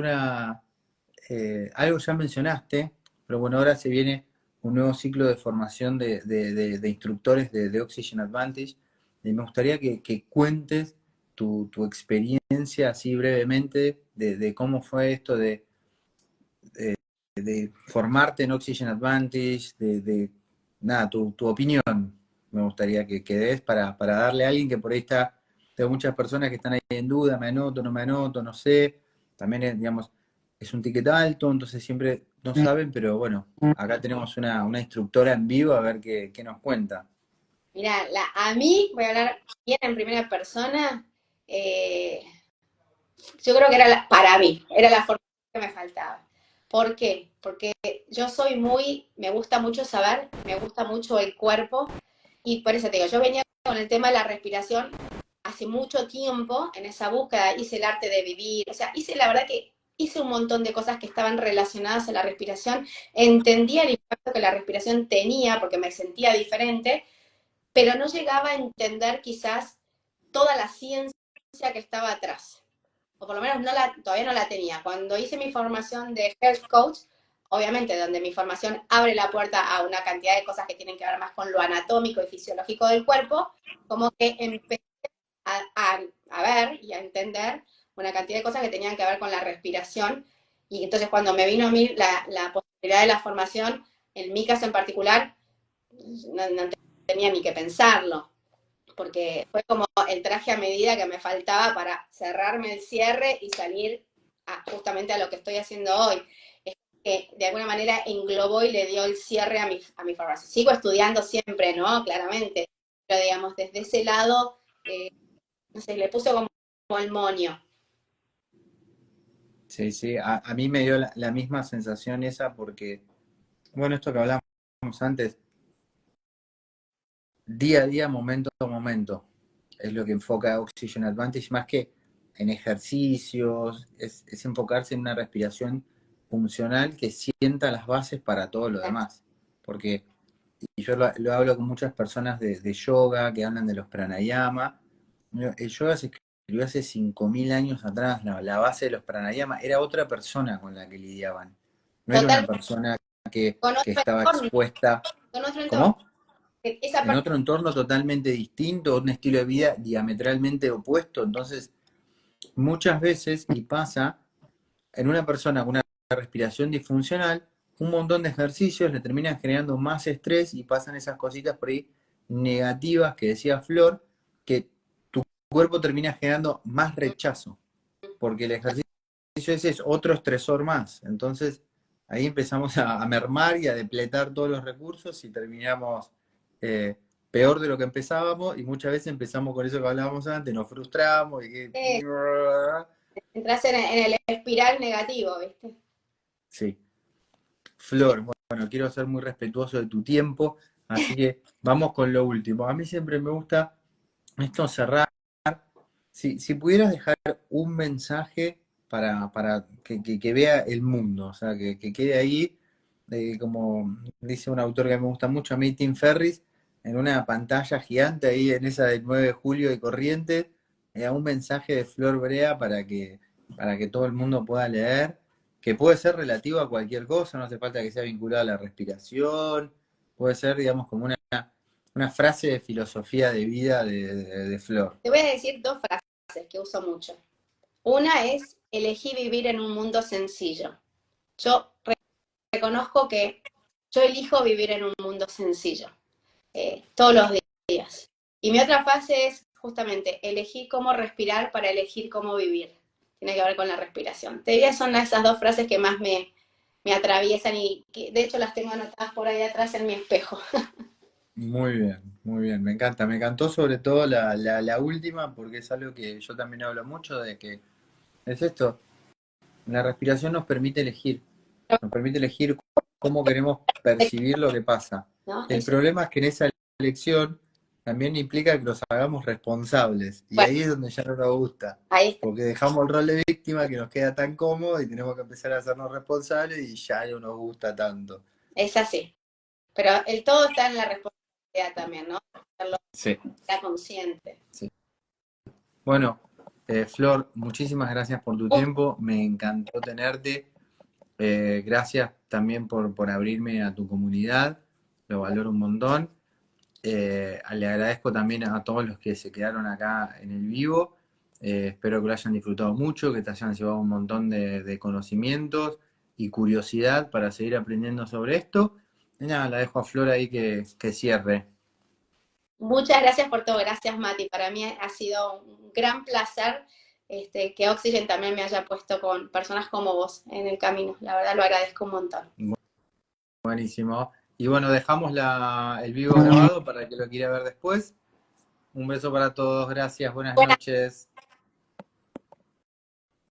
Speaker 1: algo ya mencionaste, pero bueno, ahora se viene un nuevo ciclo de formación de instructores de Oxygen Advantage, y me gustaría que cuentes tu experiencia así brevemente de cómo fue esto de formarte en Oxygen Advantage, nada, tu opinión me gustaría que des para darle a alguien que por ahí está, tengo muchas personas que están ahí en duda, me anoto, no sé, también es, digamos, es un ticket alto, entonces siempre no saben, pero bueno, acá tenemos una instructora en vivo a ver qué nos cuenta.
Speaker 2: Mira, a mí, voy a hablar bien en primera persona, eh, yo creo que era para mí, era la formación que me faltaba. ¿Por qué? Porque yo soy me gusta mucho saber, me gusta mucho el cuerpo, y por eso te digo, yo venía con el tema de la respiración hace mucho tiempo en esa búsqueda, hice el arte de vivir, o sea, la verdad que hice un montón de cosas que estaban relacionadas a la respiración, entendía el impacto que la respiración tenía porque me sentía diferente, pero no llegaba a entender quizás toda la ciencia que estaba atrás, o por lo menos todavía no la tenía. Cuando hice mi formación de Health Coach, obviamente donde mi formación abre la puerta a una cantidad de cosas que tienen que ver más con lo anatómico y fisiológico del cuerpo, como que empecé a ver y a entender una cantidad de cosas que tenían que ver con la respiración. Y entonces cuando me vino a mí la posibilidad de la formación, en mi caso en particular, no tenía ni que pensarlo, porque fue como el traje a medida que me faltaba para cerrarme el cierre y salir justamente a lo que estoy haciendo hoy. Es que de alguna manera englobó y le dio el cierre a mi formación. Sigo estudiando siempre, ¿no? Claramente, pero digamos, desde ese lado, no sé, le puso como el moño.
Speaker 1: Sí, sí, a mí me dio la misma sensación esa porque, bueno, esto que hablamos antes, día a día, momento a momento, es lo que enfoca Oxygen Advantage, más que en ejercicios, es enfocarse en una respiración funcional que sienta las bases para todo lo demás. Porque y yo lo hablo con muchas personas de yoga que hablan de los pranayama. El yoga se escribió hace 5.000 años atrás, la base de los pranayama era otra persona con la que lidiaban. No era una
Speaker 2: Total,
Speaker 1: persona
Speaker 2: con
Speaker 1: que
Speaker 2: otro
Speaker 1: estaba
Speaker 2: entorno,
Speaker 1: expuesta.
Speaker 2: con otro entorno.
Speaker 1: ¿Cómo?
Speaker 2: Esa
Speaker 1: En
Speaker 2: parte,
Speaker 1: otro entorno totalmente distinto, un estilo de vida diametralmente opuesto. Entonces, muchas veces, y pasa, en una persona con una respiración disfuncional, un montón de ejercicios le terminan generando más estrés y pasan esas cositas por ahí negativas que decía Flor, que tu cuerpo termina generando más rechazo, porque el ejercicio ese es otro estresor más. Entonces, ahí empezamos a mermar y a depletar todos los recursos y terminamos eh, peor de lo que empezábamos y muchas veces empezamos con eso que hablábamos antes, nos frustramos y que...
Speaker 2: entras en el espiral negativo, ¿viste?
Speaker 1: Sí. Flor, bueno, quiero ser muy respetuoso de tu tiempo, así que vamos con lo último. A mí siempre me gusta esto cerrar. Si pudieras dejar un mensaje para que vea el mundo, o sea, que quede ahí, como dice un autor que me gusta mucho, a mí, Tim Ferris, en una pantalla gigante ahí en esa del 9 de julio de Corrientes, un mensaje de Flor Brea para que todo el mundo pueda leer, que puede ser relativo a cualquier cosa, no hace falta que sea vinculado a la respiración, puede ser, digamos, como una frase de filosofía de vida de Flor.
Speaker 2: Te voy a decir dos frases que uso mucho. Una es, elegí vivir en un mundo sencillo. Yo reconozco que yo elijo vivir en un mundo sencillo, todos los días. Y mi otra frase es justamente, elegí cómo respirar para elegir cómo vivir. tiene que ver con la respiración. Te diría son esas dos frases que más me atraviesan y que de hecho las tengo anotadas por ahí atrás en mi espejo.
Speaker 1: muy bien, me encanta. Me encantó sobre todo la última porque es algo que yo también hablo mucho de que es esto, la respiración nos permite elegir cómo queremos percibir lo que pasa.
Speaker 2: ¿No?
Speaker 1: El problema es que en esa elección también implica que los hagamos responsables y
Speaker 2: Bueno,
Speaker 1: ahí es donde ya no nos gusta,
Speaker 2: ahí está.
Speaker 1: porque dejamos el rol de víctima que nos queda tan cómodo y tenemos que empezar a hacernos responsables y ya no nos gusta tanto.
Speaker 2: Es así. Pero el todo está en la responsabilidad también, ¿no? Hacerlo
Speaker 1: Sí.
Speaker 2: ya consciente.
Speaker 1: Sí. Bueno, Flor, muchísimas gracias por tu tiempo, me encantó tenerte. Gracias también por abrirme a tu comunidad, lo valoro un montón. Le agradezco también a todos los que se quedaron acá en el vivo. Espero que lo hayan disfrutado mucho, que te hayan llevado un montón de conocimientos y curiosidad para seguir aprendiendo sobre esto. Y nada, la dejo a Flor ahí que cierre.
Speaker 2: Muchas gracias por todo, gracias Mati. Para mí ha sido un gran placer que Oxygen también me haya puesto con personas como vos en el camino. La verdad lo agradezco un montón.
Speaker 1: Buenísimo. Y bueno, dejamos el vivo grabado para el que lo quiera ver después. Un beso para todos, gracias, buenas
Speaker 2: Buenas
Speaker 1: noches.